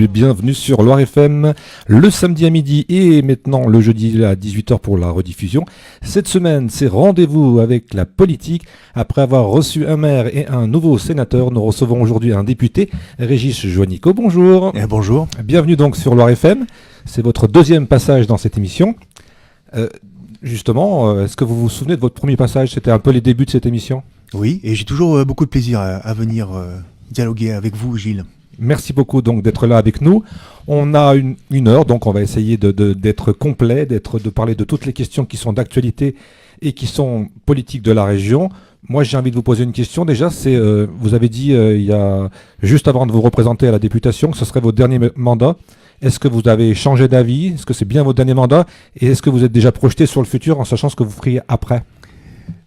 bienvenue sur Loire FM, le samedi à midi et maintenant le jeudi à 18h pour la rediffusion. Cette semaine, c'est rendez-vous avec la politique. Après avoir reçu un maire et un nouveau sénateur, nous recevons aujourd'hui un député, Régis Juanico. Bonjour. Bonjour. Bienvenue donc sur Loire FM. C'est votre deuxième passage dans cette émission. Justement, est-ce que vous vous souvenez de votre premier passage? C'était un peu les débuts de cette émission. Oui, et j'ai toujours beaucoup de plaisir à venir dialoguer avec vous, Gilles. Merci beaucoup donc d'être là avec nous. On a une heure, donc on va essayer d'être complet, de parler de toutes les questions qui sont d'actualité et qui sont politiques de la région. Moi, j'ai envie de vous poser une question. Déjà, vous avez dit il y a juste avant de vous représenter à la députation que ce serait votre dernier mandat. Est-ce que vous avez changé d'avis? Est-ce que c'est bien votre dernier mandat? Et est-ce que vous êtes déjà projeté sur le futur en sachant ce que vous feriez après?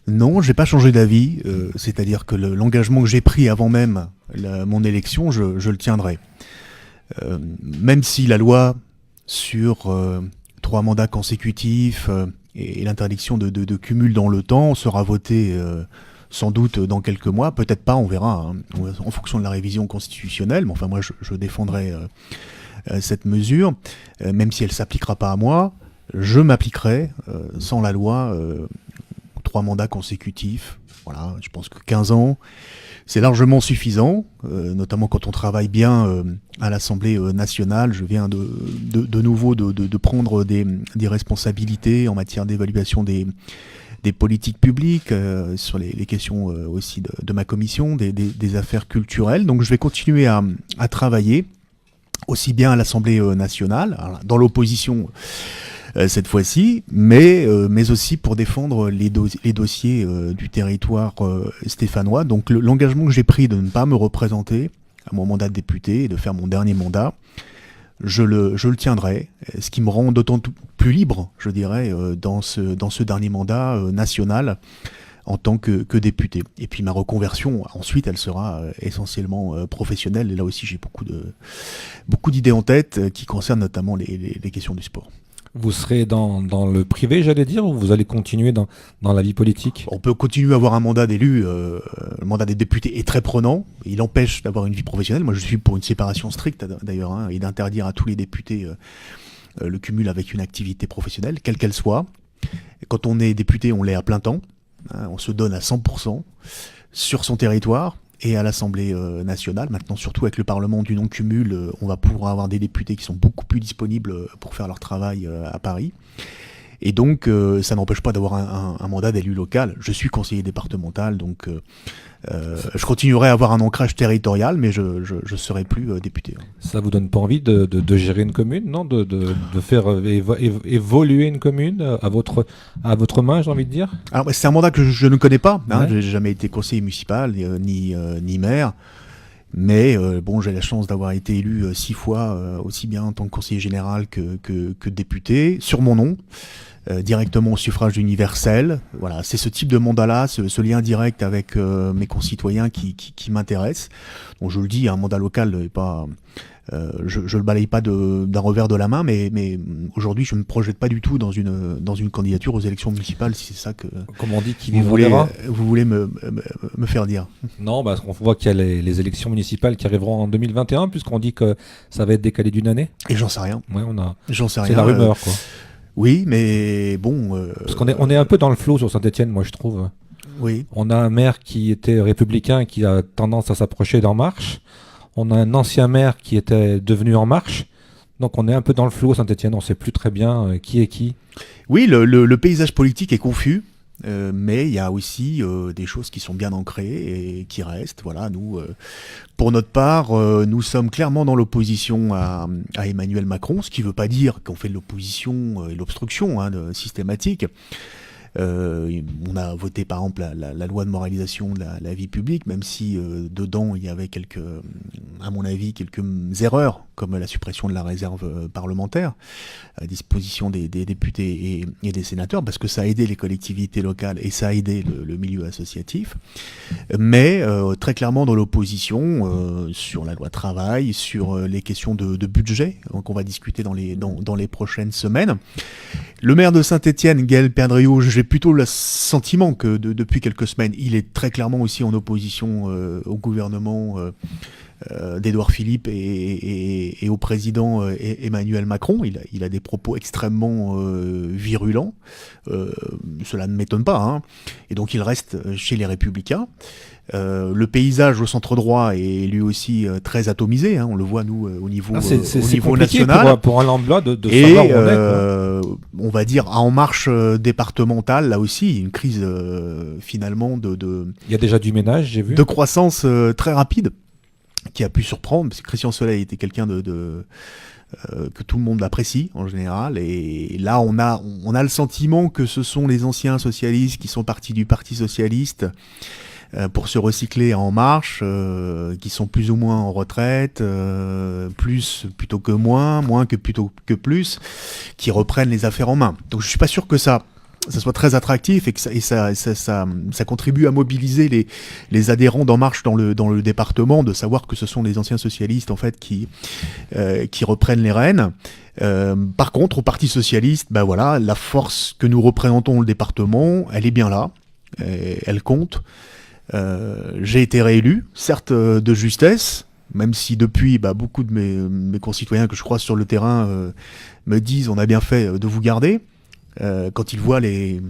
Non, j'ai pas changé d'avis. C'est-à-dire que l'engagement que j'ai pris avant même mon élection, je le tiendrai. Même si la loi sur 3 mandats consécutifs et l'interdiction de cumul dans le temps sera votée sans doute dans quelques mois, peut-être pas, on verra, en fonction de la révision constitutionnelle. Mais enfin, moi, je défendrai cette mesure, même si elle s'appliquera pas à moi, je m'appliquerai sans la loi 3 mandats consécutifs. Voilà, je pense que 15 ans, c'est largement suffisant, notamment quand on travaille bien à l'Assemblée nationale. Je viens de nouveau de prendre des responsabilités en matière d'évaluation des politiques publiques, sur les questions aussi de ma commission, des affaires culturelles. Donc je vais continuer à travailler, aussi bien à l'Assemblée nationale, alors, dans l'opposition cette fois-ci, mais aussi pour défendre les dossiers du territoire stéphanois. Donc l'engagement que j'ai pris de ne pas me représenter à mon mandat de député et de faire mon dernier mandat, je le tiendrai, ce qui me rend d'autant plus libre, je dirais, dans ce dernier mandat national en tant que député. Et puis ma reconversion, ensuite, elle sera essentiellement professionnelle. Et là aussi, j'ai beaucoup d'idées en tête qui concernent notamment les questions du sport. Vous serez dans le privé, j'allais dire, ou vous allez continuer dans la vie politique? On peut continuer à avoir un mandat d'élu. Le mandat des députés est très prenant. Il empêche d'avoir une vie professionnelle. Moi, je suis pour une séparation stricte, d'ailleurs, et d'interdire à tous les députés le cumul avec une activité professionnelle, quelle qu'elle soit. Et quand on est député, on l'est à plein temps. On se donne à 100% sur son territoire et à l'Assemblée nationale. Maintenant, surtout avec le Parlement du non-cumul, on va pouvoir avoir des députés qui sont beaucoup plus disponibles pour faire leur travail à Paris. Et donc, ça n'empêche pas d'avoir un mandat d'élu local. Je suis conseiller départemental, donc je continuerai à avoir un ancrage territorial, mais je ne serai plus député. Ça vous donne pas envie de gérer une commune, non, de faire évoluer une commune à votre main, j'ai envie de dire? Alors, c'est un mandat que je ne connais pas. Ouais. Je n'ai jamais été conseiller municipal, ni maire. Mais j'ai la chance d'avoir été élu 6 fois, aussi bien en tant que conseiller général que député, sur mon nom, directement au suffrage universel. Voilà, c'est ce type de mandat-là, ce lien direct avec mes concitoyens qui m'intéresse. Donc je le dis, un mandat local n'est pas... je le balaye pas d'un revers de la main, mais aujourd'hui je ne me projette pas du tout dans une candidature aux élections municipales, si c'est ça que Comme on dit, qui vous voulez me faire dire. Non, parce qu'on voit qu'il y a les élections municipales qui arriveront en 2021, puisqu'on dit que ça va être décalé d'une année. Et j'en sais rien. Ouais, J'en sais rien. C'est la rumeur, quoi. Oui, mais bon... Parce qu'on est un peu dans le flou sur Saint-Étienne, moi je trouve. Oui. On a un maire qui était républicain et qui a tendance à s'approcher d'En Marche. On a un ancien maire qui était devenu En Marche. Donc on est un peu dans le flou à Saint-Étienne, on ne sait plus très bien qui est qui. Oui, le paysage politique est confus, mais il y a aussi des choses qui sont bien ancrées et qui restent. Voilà, nous, pour notre part, nous sommes clairement dans l'opposition à Emmanuel Macron, ce qui ne veut pas dire qu'on fait de l'opposition et l'obstruction systématique. On a voté par exemple la loi de moralisation de la vie publique, même si dedans il y avait à mon avis, quelques erreurs, comme la suppression de la réserve parlementaire à disposition des députés et des sénateurs, parce que ça a aidé les collectivités locales et ça a aidé le milieu associatif. Mais très clairement dans l'opposition sur la loi travail, sur les questions de budget qu'on va discuter dans les prochaines semaines. Le maire de Saint-Étienne, Gaël Perdriau, j'ai plutôt le sentiment que depuis quelques semaines, il est très clairement aussi en opposition au gouvernement d'Édouard Philippe et au président Emmanuel Macron. Il a des propos extrêmement virulents. Cela ne m'étonne pas, hein. Et donc il reste chez les Républicains. Le paysage au centre droit est lui aussi très atomisé, hein. On le voit nous au niveau, c'est au niveau compliqué national. pour un lambda de savoir où on est, quoi. On va dire à En Marche départementale, là aussi, une crise finalement Il y a déjà du ménage, j'ai vu. de croissance très rapide qui a pu surprendre, parce que Christian Soleil était quelqu'un que tout le monde apprécie en général, et là on a le sentiment que ce sont les anciens socialistes qui sont partis du Parti socialiste pour se recycler à En Marche, qui sont plus ou moins en retraite, plus plutôt que moins que plutôt que plus, qui reprennent les affaires en main. Donc je suis pas sûr que ça soit très attractif et que ça contribue à mobiliser les adhérents d'En Marche dans le département, de savoir que ce sont les anciens socialistes en fait qui reprennent les rênes. Par contre, au Parti socialiste, ben voilà, la force que nous représentons le département, elle est bien là, elle compte. J'ai été réélu, certes de justesse, même si depuis beaucoup de mes concitoyens que je croise sur le terrain me disent on a bien fait de vous garder. Quand ils voient les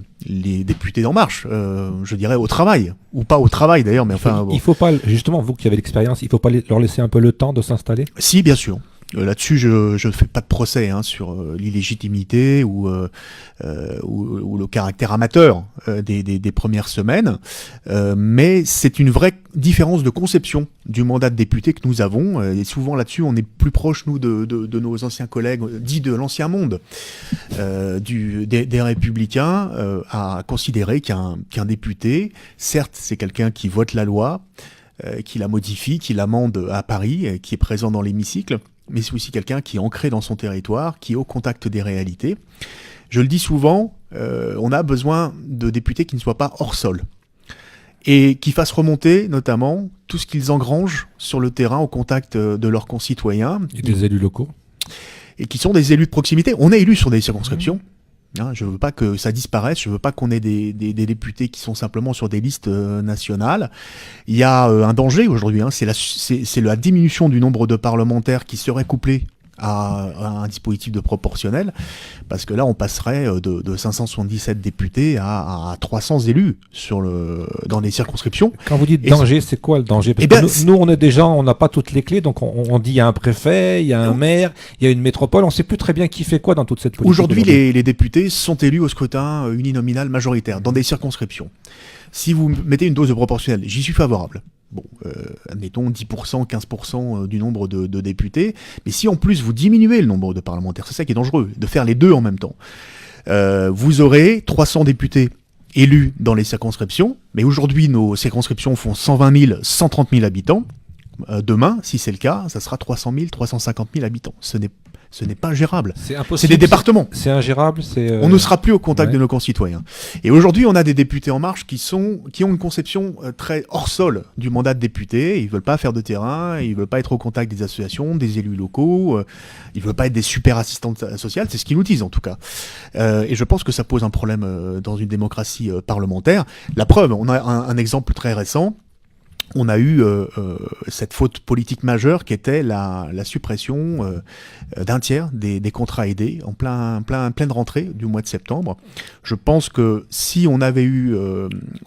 députés d'En Marche, je dirais au travail, ou pas au travail d'ailleurs, mais enfin... Il faut pas, justement, vous qui avez l'expérience, il faut pas leur laisser un peu le temps de s'installer? Si, bien sûr. Là-dessus, je ne fais pas de procès sur l'illégitimité ou le caractère amateur des premières semaines, mais c'est une vraie différence de conception du mandat de député que nous avons, et souvent là-dessus, on est plus proche, nous, de nos anciens collègues, dits de l'ancien monde, des Républicains, à considérer qu'un député, certes, c'est quelqu'un qui vote la loi, qui la modifie, qui l'amende à Paris, qui est présent dans l'hémicycle, mais c'est aussi quelqu'un qui est ancré dans son territoire, qui est au contact des réalités. Je le dis souvent, on a besoin de députés qui ne soient pas hors sol et qui fassent remonter notamment tout ce qu'ils engrangent sur le terrain au contact de leurs concitoyens. Et des élus locaux. Et qui sont des élus de proximité. On est élus sur des circonscriptions. Je veux pas que ça disparaisse, je veux pas qu'on ait des députés qui sont simplement sur des listes nationales. Il y a un danger aujourd'hui, c'est la diminution du nombre de parlementaires qui serait couplé à un dispositif de proportionnel, parce que là on passerait de 577 députés à 300 élus dans les circonscriptions. Quand vous dites danger, c'est quoi le danger? Parce que nous on est déjà, on n'a pas toutes les clés, donc on dit il y a un préfet, il y a un maire, il y a une métropole, on sait plus très bien qui fait quoi dans toute cette politique. Aujourd'hui les députés sont élus au scrutin uninominal majoritaire dans des circonscriptions. Si vous mettez une dose de proportionnelle, j'y suis favorable. Bon, admettons 10%, 15% du nombre de députés, mais si en plus vous diminuez le nombre de parlementaires, c'est ça qui est dangereux, de faire les deux en même temps. Vous aurez 300 députés élus dans les circonscriptions, mais aujourd'hui nos circonscriptions font 120 000, 130 000 habitants. Demain, si c'est le cas, ça sera 300 000, 350 000 habitants. Ce n'est pas gérable. C'est impossible. C'est des départements. C'est ingérable. On ne sera plus au contact de nos concitoyens. Et aujourd'hui, on a des députés En Marche qui ont une conception très hors sol du mandat de député. Ils veulent pas faire de terrain, ils veulent pas être au contact des associations, des élus locaux, ils veulent pas être des super assistantes sociales. C'est ce qu'ils nous disent en tout cas. Et je pense que ça pose un problème dans une démocratie parlementaire. La preuve, on a un exemple très récent. On a eu cette faute politique majeure qui était la suppression d'un tiers des contrats aidés en pleine rentrée du mois de septembre. Je pense que si on avait eu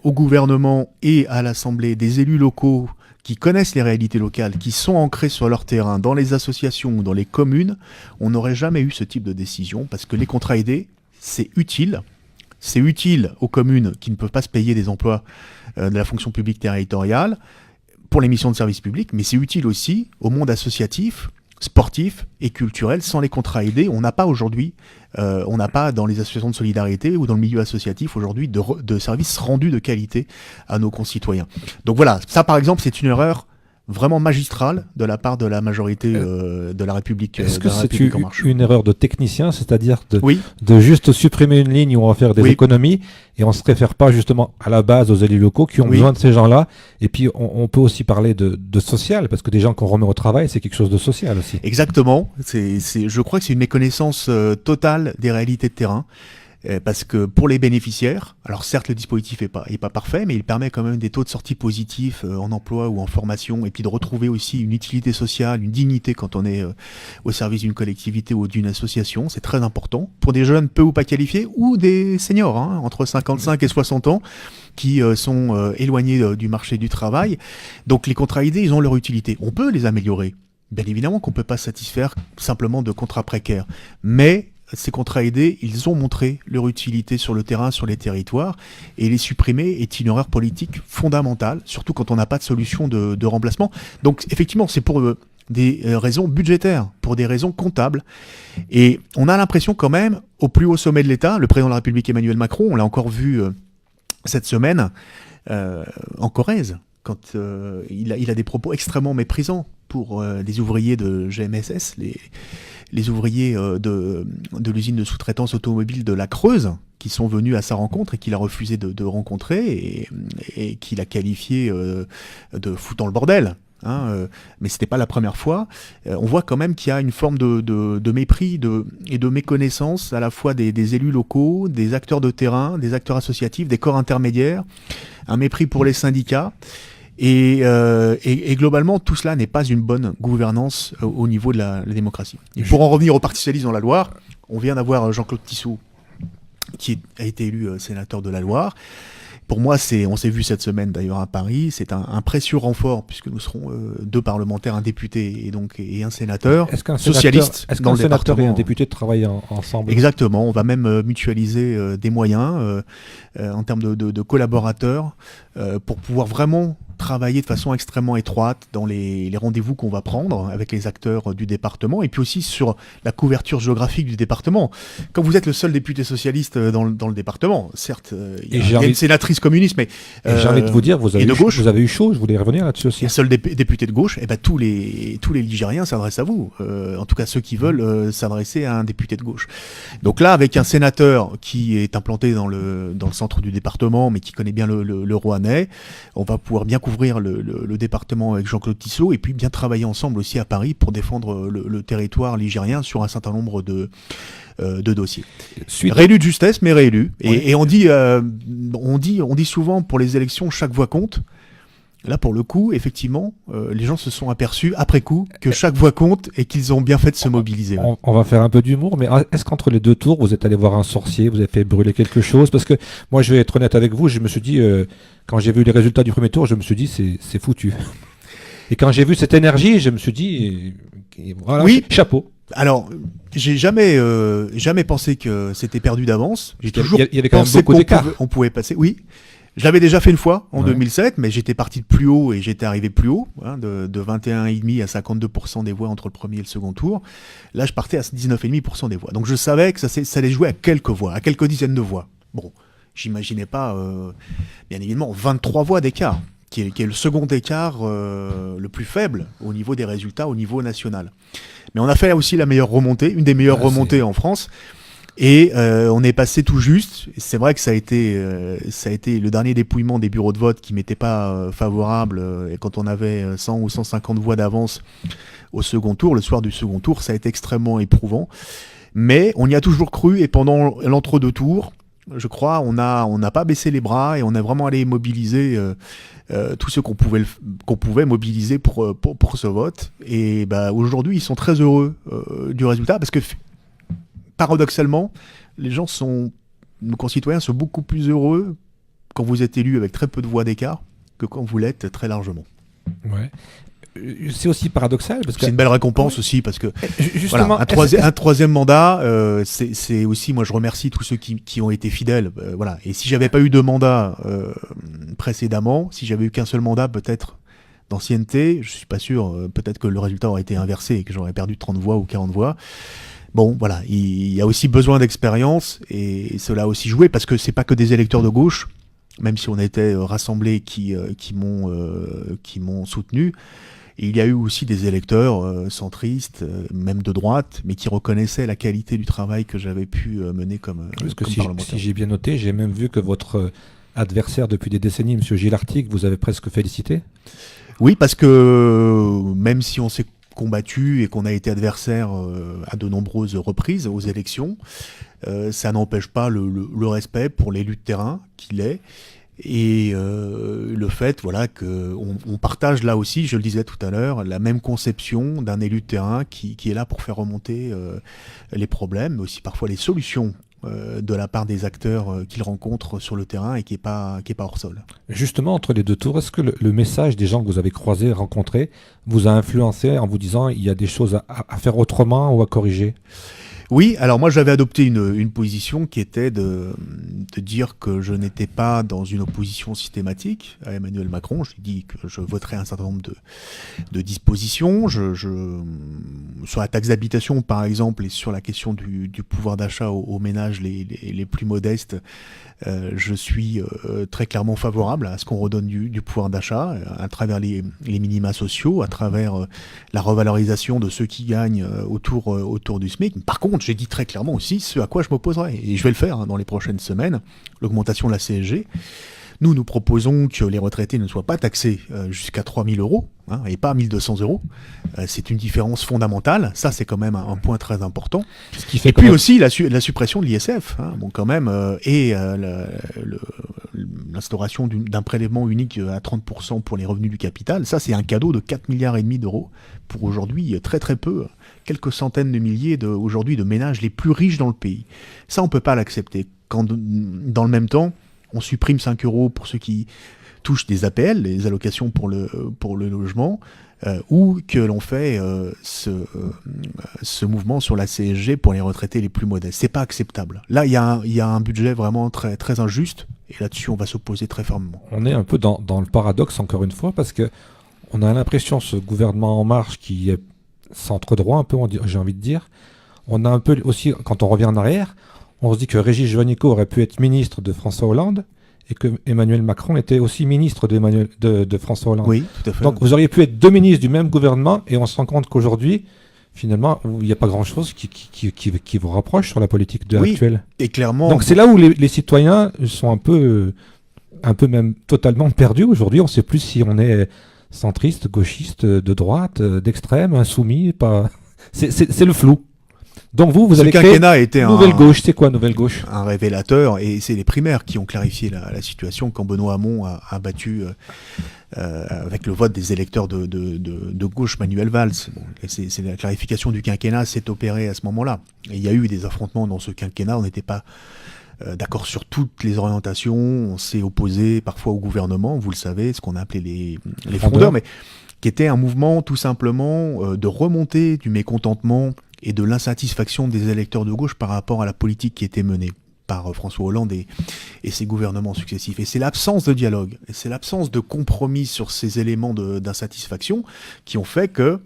au gouvernement et à l'Assemblée des élus locaux qui connaissent les réalités locales, qui sont ancrés sur leur terrain, dans les associations ou dans les communes, on n'aurait jamais eu ce type de décision, parce que les contrats aidés, c'est utile. C'est utile aux communes qui ne peuvent pas se payer des emplois de la fonction publique territoriale pour les missions de service public, mais c'est utile aussi au monde associatif, sportif et culturel. Sans les contrats aidés, on n'a pas aujourd'hui, on n'a pas dans les associations de solidarité ou dans le milieu associatif aujourd'hui de services rendus de qualité à nos concitoyens. Donc voilà, ça par exemple c'est une erreur vraiment magistrale de la part de la majorité de la République. Est-ce que c'est une erreur de technicien, c'est-à-dire oui. de juste supprimer une ligne où on va faire des économies et on ne se réfère pas justement à la base aux élus locaux qui ont besoin de ces gens-là? Et puis on peut aussi parler de social, parce que des gens qu'on remet au travail, c'est quelque chose de social aussi. Exactement. Je crois que c'est une méconnaissance totale des réalités de terrain. Parce que pour les bénéficiaires, alors certes le dispositif est pas parfait, mais il permet quand même des taux de sortie positifs en emploi ou en formation, et puis de retrouver aussi une utilité sociale, une dignité quand on est au service d'une collectivité ou d'une association. C'est très important pour des jeunes peu ou pas qualifiés ou des seniors, entre 55 et 60 ans, qui sont éloignés du marché du travail. Donc les contrats aidés, ils ont leur utilité. On peut les améliorer. Bien évidemment qu'on ne peut pas satisfaire simplement de contrats précaires, mais ces contrats aidés, ils ont montré leur utilité sur le terrain, sur les territoires, et les supprimer est une erreur politique fondamentale, surtout quand on n'a pas de solution de remplacement. Donc effectivement, c'est pour des raisons budgétaires, pour des raisons comptables. Et on a l'impression quand même, au plus haut sommet de l'État, le président de la République Emmanuel Macron, on l'a encore vu cette semaine en Corrèze, quand il a des propos extrêmement méprisants pour les ouvriers de GMSS, les ouvriers de l'usine de sous-traitance automobile de la Creuse, qui sont venus à sa rencontre et qu'il a refusé de rencontrer et qu'il a qualifié de foutant le bordel. Mais c'était pas la première fois. On voit quand même qu'il y a une forme de mépris et de méconnaissance à la fois des élus locaux, des acteurs de terrain, des acteurs associatifs, des corps intermédiaires, un mépris pour les syndicats. Et globalement, tout cela n'est pas une bonne gouvernance au niveau de la démocratie. Et pour en revenir au Parti socialiste dans la Loire, on vient d'avoir Jean-Claude Tissot, qui a été élu sénateur de la Loire. Pour moi, on s'est vu cette semaine d'ailleurs à Paris, c'est un précieux renfort, puisque nous serons 2 parlementaires, un député et un sénateur socialiste. Est-ce qu'un sénateur et un député travaillent ensemble ? Exactement, on va même mutualiser des moyens en termes de collaborateurs pour pouvoir vraiment travailler de façon extrêmement étroite dans les rendez-vous qu'on va prendre avec les acteurs du département, et puis aussi sur la couverture géographique du département. Quand vous êtes le seul député socialiste dans le département, certes, il y a une sénatrice communiste, mais j'ai envie de vous dire, vous avez eu chaud, je voulais revenir là-dessus aussi. Il y a seul député de gauche, et tous les Ligériens s'adressent à vous. En tout cas, ceux qui veulent s'adresser à un député de gauche. Donc là, avec un sénateur qui est implanté dans le centre du département, mais qui connaît bien le Roannais, on va pouvoir bien couvrir le département avec Jean-Claude Tissot, et puis bien travailler ensemble aussi à Paris pour défendre le territoire ligérien sur un certain nombre de dossiers. Réélu de justesse, mais réélu. Oui. Et on dit souvent pour les élections, chaque voix compte. Là, pour le coup, effectivement, les gens se sont aperçus après coup que chaque voix compte et qu'ils ont bien fait de se mobiliser. On va faire un peu d'humour, mais est-ce qu'entre les 2 tours, vous êtes allé voir un sorcier, vous avez fait brûler quelque chose ? Parce que moi, je vais être honnête avec vous, je me suis dit, quand j'ai vu les résultats du premier tour, je me suis dit, c'est foutu. Et quand j'ai vu cette énergie, je me suis dit, voilà, oui. Chapeau. Alors, j'ai jamais pensé que c'était perdu d'avance. J'ai toujours il y avait quand même beaucoup d'écart. On pouvait passer, oui. Je l'avais déjà fait une fois, en 2007, mais j'étais parti de plus haut et j'étais arrivé plus haut, de 21,5% à 52% des voix entre le premier et le second tour. Là, je partais à 19,5% des voix. Donc je savais que ça allait jouer à quelques voix, à quelques dizaines de voix. Bon, j'imaginais pas, bien évidemment, 23 voix d'écart, qui est le second écart le plus faible au niveau des résultats, au niveau national. Mais on a fait là aussi la meilleure remontée, une des meilleures remontées en France. Et on est passé tout juste. C'est vrai que ça a été le dernier dépouillement des bureaux de vote qui m'était pas favorable. Et quand on avait 100 ou 150 voix d'avance au second tour, le soir du second tour, ça a été extrêmement éprouvant. Mais on y a toujours cru, et pendant l'entre-deux tours, je crois, on n'a pas baissé les bras et on a vraiment allé mobiliser tous ceux qu'on pouvait mobiliser pour ce vote. Et aujourd'hui, ils sont très heureux du résultat, parce que paradoxalement, nos concitoyens sont beaucoup plus heureux quand vous êtes élu avec très peu de voix d'écart que quand vous l'êtes très largement. Ouais. C'est aussi paradoxal parce que c'est une belle récompense aussi, parce que justement, voilà, un troisième mandat, c'est aussi, moi je remercie tous ceux qui ont été fidèles. Voilà. Et si j'avais pas eu 2 mandats précédemment, si j'avais eu qu'un seul mandat peut-être d'ancienneté, je suis pas sûr, peut-être que le résultat aurait été inversé et que j'aurais perdu 30 voix ou 40 voix. Bon, voilà, il y a aussi besoin d'expérience, et cela a aussi joué, parce que c'est pas que des électeurs de gauche, même si on était rassemblés qui m'ont soutenu. Et il y a eu aussi des électeurs centristes, même de droite, mais qui reconnaissaient la qualité du travail que j'avais pu mener comme parlementaire. Si j'ai bien noté, j'ai même vu que votre adversaire depuis des décennies, M. Gilles Artigue, vous avez presque félicité. Oui, parce que même si on s'est combattu et qu'on a été adversaire à de nombreuses reprises aux élections, ça n'empêche pas le respect pour l'élu de terrain qu'il est. Et le fait, voilà, qu'on partage là aussi, je le disais tout à l'heure, la même conception d'un élu de terrain qui est là pour faire remonter les problèmes, mais aussi parfois les solutions de la part des acteurs qu'il rencontre sur le terrain et qui est pas hors sol. Justement, entre les deux tours, est-ce que le message des gens que vous avez croisés, rencontrés, vous a influencé en vous disant il y a des choses à faire autrement ou à corriger ? Oui, alors moi j'avais adopté une position qui était de dire que je n'étais pas dans une opposition systématique à Emmanuel Macron. Je lui ai dit que je voterais un certain nombre de dispositions. Sur la taxe d'habitation par exemple et sur la question du pouvoir d'achat aux ménages les plus modestes, je suis très clairement favorable à ce qu'on redonne du pouvoir d'achat à travers les minima sociaux, à travers la revalorisation de ceux qui gagnent autour du SMIC. Par contre, j'ai dit très clairement aussi ce à quoi je m'opposerai, et je vais le faire dans les prochaines semaines, l'augmentation de la CSG. Nous proposons que les retraités ne soient pas taxés jusqu'à 3 000 euros, et pas 1 200 euros. C'est une différence fondamentale, ça c'est quand même un point très important. Ce qui fait et puis aussi la suppression de l'ISF, quand même, et l'instauration d'un prélèvement unique à 30% pour les revenus du capital. Ça c'est un cadeau de 4,5 milliards d'euros pour aujourd'hui très très peu, quelques centaines de milliers aujourd'hui de ménages les plus riches dans le pays. Ça on peut pas l'accepter. Quand dans le même temps, on supprime 5 euros pour ceux qui touchent des APL, les allocations pour le logement, ou que l'on fait ce mouvement sur la CSG pour les retraités les plus modestes. C'est pas acceptable. Là, il y a un budget vraiment très, très injuste, et là-dessus, on va s'opposer très fermement. On est un peu dans le paradoxe, encore une fois, parce que on a l'impression, ce gouvernement En Marche, qui est centre-droit, un peu, j'ai envie de dire, on a un peu aussi, quand on revient en arrière, on se dit que Régis Juanico aurait pu être ministre de François Hollande et que Emmanuel Macron était aussi ministre de François Hollande. Oui, tout à fait. Donc vous auriez pu être deux ministres du même gouvernement, et on se rend compte qu'aujourd'hui, finalement, il n'y a pas grand-chose qui vous rapproche sur la politique actuelle. Et clairement. Donc c'est là où les citoyens sont un peu même totalement perdus aujourd'hui. On ne sait plus si on est centriste, gauchiste, de droite, d'extrême, insoumis, pas. C'est le flou. Donc vous avez créé Nouvelle Gauche. C'est quoi Nouvelle Gauche ? Un révélateur, et c'est les primaires qui ont clarifié la situation quand Benoît Hamon a battu avec le vote des électeurs de gauche Manuel Valls. Bon, c'est la clarification du quinquennat s'est opérée à ce moment-là. Et il y a eu des affrontements dans ce quinquennat, on n'était pas d'accord sur toutes les orientations, on s'est opposé parfois au gouvernement, vous le savez, ce qu'on a appelé les frondeurs, mais qui était un mouvement tout simplement de remontée du mécontentement et de l'insatisfaction des électeurs de gauche par rapport à la politique qui était menée par François Hollande et ses gouvernements successifs. Et c'est l'absence de dialogue, et c'est l'absence de compromis sur ces éléments d'insatisfaction qui ont fait que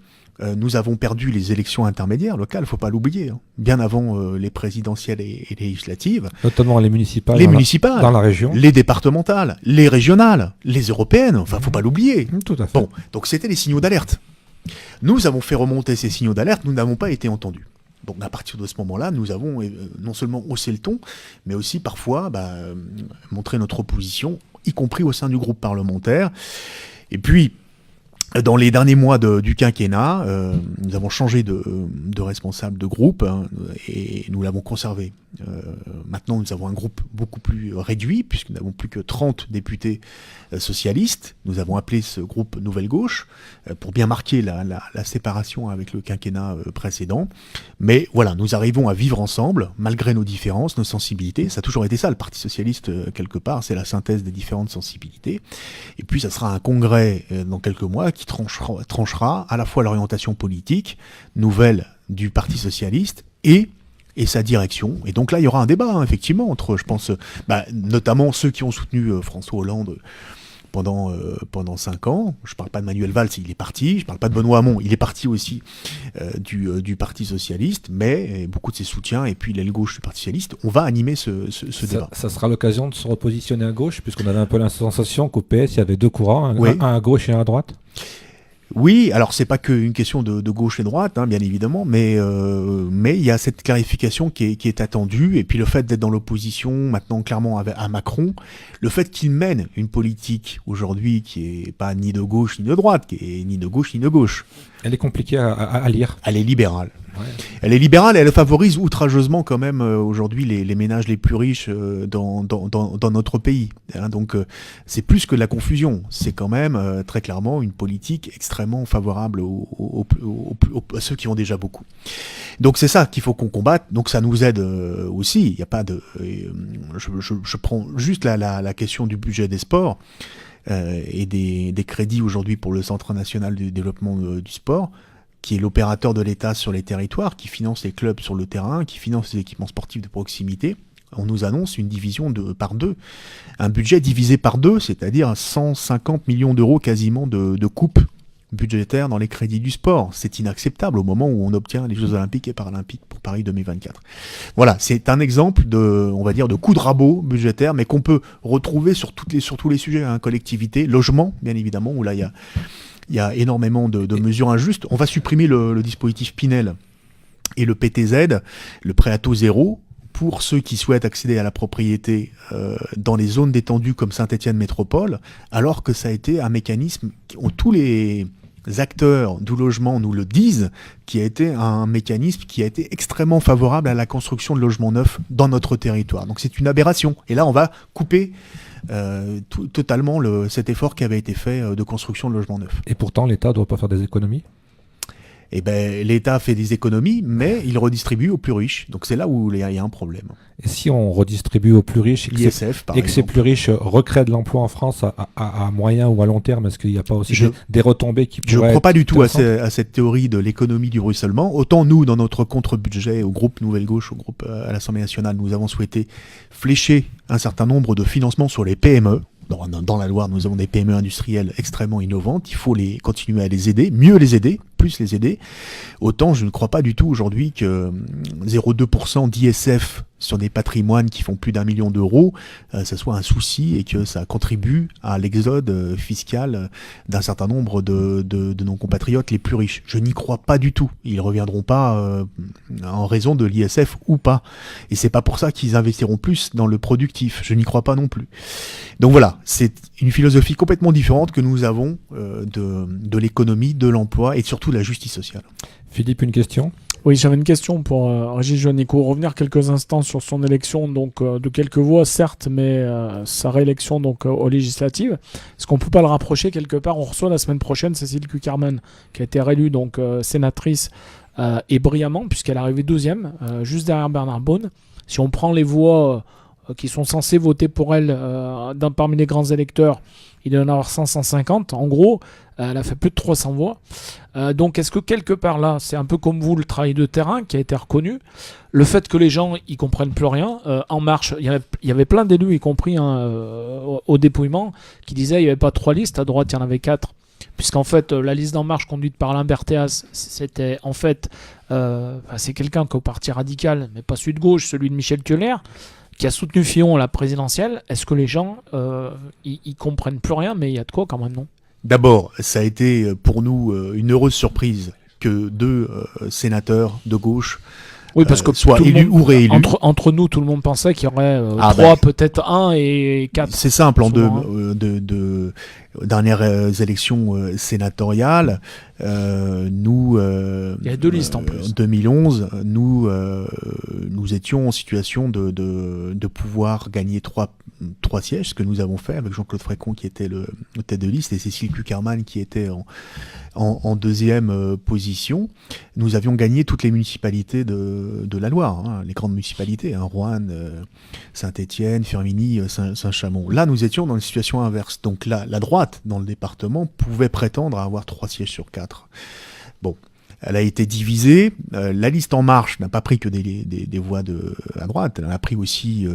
nous avons perdu les élections intermédiaires locales, faut pas l'oublier, bien avant les présidentielles et les législatives. Notamment les municipales. Dans la région. Les départementales, les régionales, les européennes, enfin faut pas l'oublier. Tout à fait. Bon, donc c'était les signaux d'alerte. Nous avons fait remonter ces signaux d'alerte, nous n'avons pas été entendus. Donc à partir de ce moment-là, nous avons non seulement haussé le ton, mais aussi parfois montré notre opposition, y compris au sein du groupe parlementaire. Et puis, dans les derniers mois du quinquennat, nous avons changé de responsable de groupe, et nous l'avons conservé. Maintenant, nous avons un groupe beaucoup plus réduit, puisque nous n'avons plus que 30 députés socialistes. Nous avons appelé ce groupe Nouvelle Gauche, pour bien marquer la séparation avec le quinquennat précédent. Mais voilà, nous arrivons à vivre ensemble, malgré nos différences, nos sensibilités. Ça a toujours été ça, le Parti Socialiste, quelque part, c'est la synthèse des différentes sensibilités. Et puis, ça sera un congrès dans quelques mois qui tranchera à la fois l'orientation politique nouvelle du Parti Socialiste et sa direction. Et donc là, il y aura un débat, effectivement, entre, je pense, notamment ceux qui ont soutenu François Hollande pendant 5 ans. Je ne parle pas de Manuel Valls, il est parti. Je ne parle pas de Benoît Hamon, il est parti aussi du Parti Socialiste, mais beaucoup de ses soutiens, et puis l'aile gauche du Parti Socialiste, on va animer ce débat. Ça sera l'occasion de se repositionner à gauche, puisqu'on avait un peu la sensation qu'au PS, il y avait deux courants, un à gauche et un à droite. Oui, alors c'est pas qu'une question de gauche et droite, bien évidemment, mais il y a cette clarification qui est attendue, et puis le fait d'être dans l'opposition maintenant clairement à Macron, le fait qu'il mène une politique aujourd'hui qui est pas ni de gauche ni de droite, qui est ni de gauche ni de gauche, Elle est compliquée à lire. Elle est libérale. Ouais. Elle est libérale et elle favorise outrageusement quand même aujourd'hui les ménages les plus riches dans notre pays. Hein, donc c'est plus que de la confusion. C'est quand même très clairement une politique extrêmement favorable à ceux qui ont déjà beaucoup. Donc c'est ça qu'il faut qu'on combatte. Donc ça nous aide aussi. Il n'y a pas de. Je prends juste la question du budget des sports. Et des crédits aujourd'hui pour le Centre national du développement du sport, qui est l'opérateur de l'État sur les territoires, qui finance les clubs sur le terrain, qui finance les équipements sportifs de proximité. On nous annonce une division par deux, un budget divisé par deux, c'est-à-dire 150 millions d'euros quasiment de coupes budgétaires dans les crédits du sport. C'est inacceptable au moment où on obtient les Jeux Olympiques et Paralympiques pour Paris 2024. Voilà, c'est un exemple on va dire, de coup de rabot budgétaire, mais qu'on peut retrouver sur tous les sujets, hein, collectivité, logement, bien évidemment, où là il y a énormément de mesures injustes. On va supprimer le dispositif Pinel et le PTZ, le prêt à taux zéro, pour ceux qui souhaitent accéder à la propriété dans les zones détendues comme Saint-Étienne Métropole, alors que ça a été un mécanisme tous les acteurs du logement nous le disent, qui a été un mécanisme qui a été extrêmement favorable à la construction de logements neufs dans notre territoire. Donc c'est une aberration. Et là, on va couper totalement cet effort qui avait été fait de construction de logements neufs. Et pourtant, l'État ne doit pas faire des économies ? Eh ben, l'État fait des économies, mais il redistribue aux plus riches. Donc c'est là où il y a un problème. Et si on redistribue aux plus riches l'ISF, par et que ces plus riches recréent de l'emploi en France à moyen ou à long terme, est-ce qu'il n'y a pas aussi des retombées qui pourraient... Je ne crois pas du tout à cette théorie de l'économie du ruissellement. Autant nous, dans notre contre-budget au groupe Nouvelle Gauche, au groupe à l'Assemblée nationale, nous avons souhaité flécher un certain nombre de financements sur les PME. Dans la Loire, nous avons des PME industrielles extrêmement innovantes. Il faut continuer à les aider, mieux les aider, plus les aider. Autant je ne crois pas du tout aujourd'hui que 0,2% d'ISF sur des patrimoines qui font plus d'1 million d'euros, ça soit un souci et que ça contribue à l'exode fiscal d'un certain nombre de nos compatriotes les plus riches. Je n'y crois pas du tout. Ils ne reviendront pas en raison de l'ISF ou pas. Et c'est pas pour ça qu'ils investiront plus dans le productif. Je n'y crois pas non plus. Donc voilà, c'est une philosophie complètement différente que nous avons de l'économie, de l'emploi et surtout de la justice sociale. Philippe, une question ? Oui, j'avais une question pour Régis Juanico. Revenir quelques instants sur son élection donc de quelques voix, certes, mais sa réélection donc aux législatives. Est-ce qu'on ne peut pas le rapprocher quelque part ? On reçoit la semaine prochaine Cécile Cukierman, qui a été réélue donc sénatrice et brillamment, puisqu'elle est arrivée 12e, juste derrière Bernard Bonne. Si on prend les voix qui sont censées voter pour elle parmi les grands électeurs, il doit y en avoir 150. En gros, elle a fait plus de 300 voix. Donc est-ce que quelque part là, c'est un peu comme vous le travail de terrain qui a été reconnu, le fait que les gens ils comprennent plus rien. En Marche, il y avait plein d'élus, y compris au dépouillement, qui disaient il n'y avait pas 3 listes, à droite il y en avait 4. Puisqu'en fait, la liste d'En Marche conduite par Alain Berthéaz, c'était en fait, c'est quelqu'un qui est au parti radical, mais pas celui de gauche, celui de Michel Thiollet, qui a soutenu Fillon à la présidentielle. Est-ce que les gens, ils comprennent plus rien, mais il y a de quoi quand même, non ? D'abord, ça a été pour nous une heureuse surprise que 2 sénateurs de gauche parce que soient élus ou réélus. Entre nous, tout le monde pensait qu'il y aurait 3, peut-être 1 et 4. C'est simple, en de dernières élections sénatoriales, nous... il y a 2 listes en plus. En 2011, nous étions en situation de pouvoir gagner 3 sièges, ce que nous avons fait avec Jean-Claude Frécon qui était le tête de liste et Cécile Cukierman qui était en deuxième position. Nous avions gagné toutes les municipalités de la Loire, hein, les grandes municipalités, hein, Roanne, Saint-Étienne, Firminy, Saint-Chamond. Là, nous étions dans une situation inverse. Donc la droite, dans le département, pouvait prétendre à avoir 3 sièges sur 4. Bon. Elle a été divisée. La liste En Marche n'a pas pris que des voix à droite. Elle a pris aussi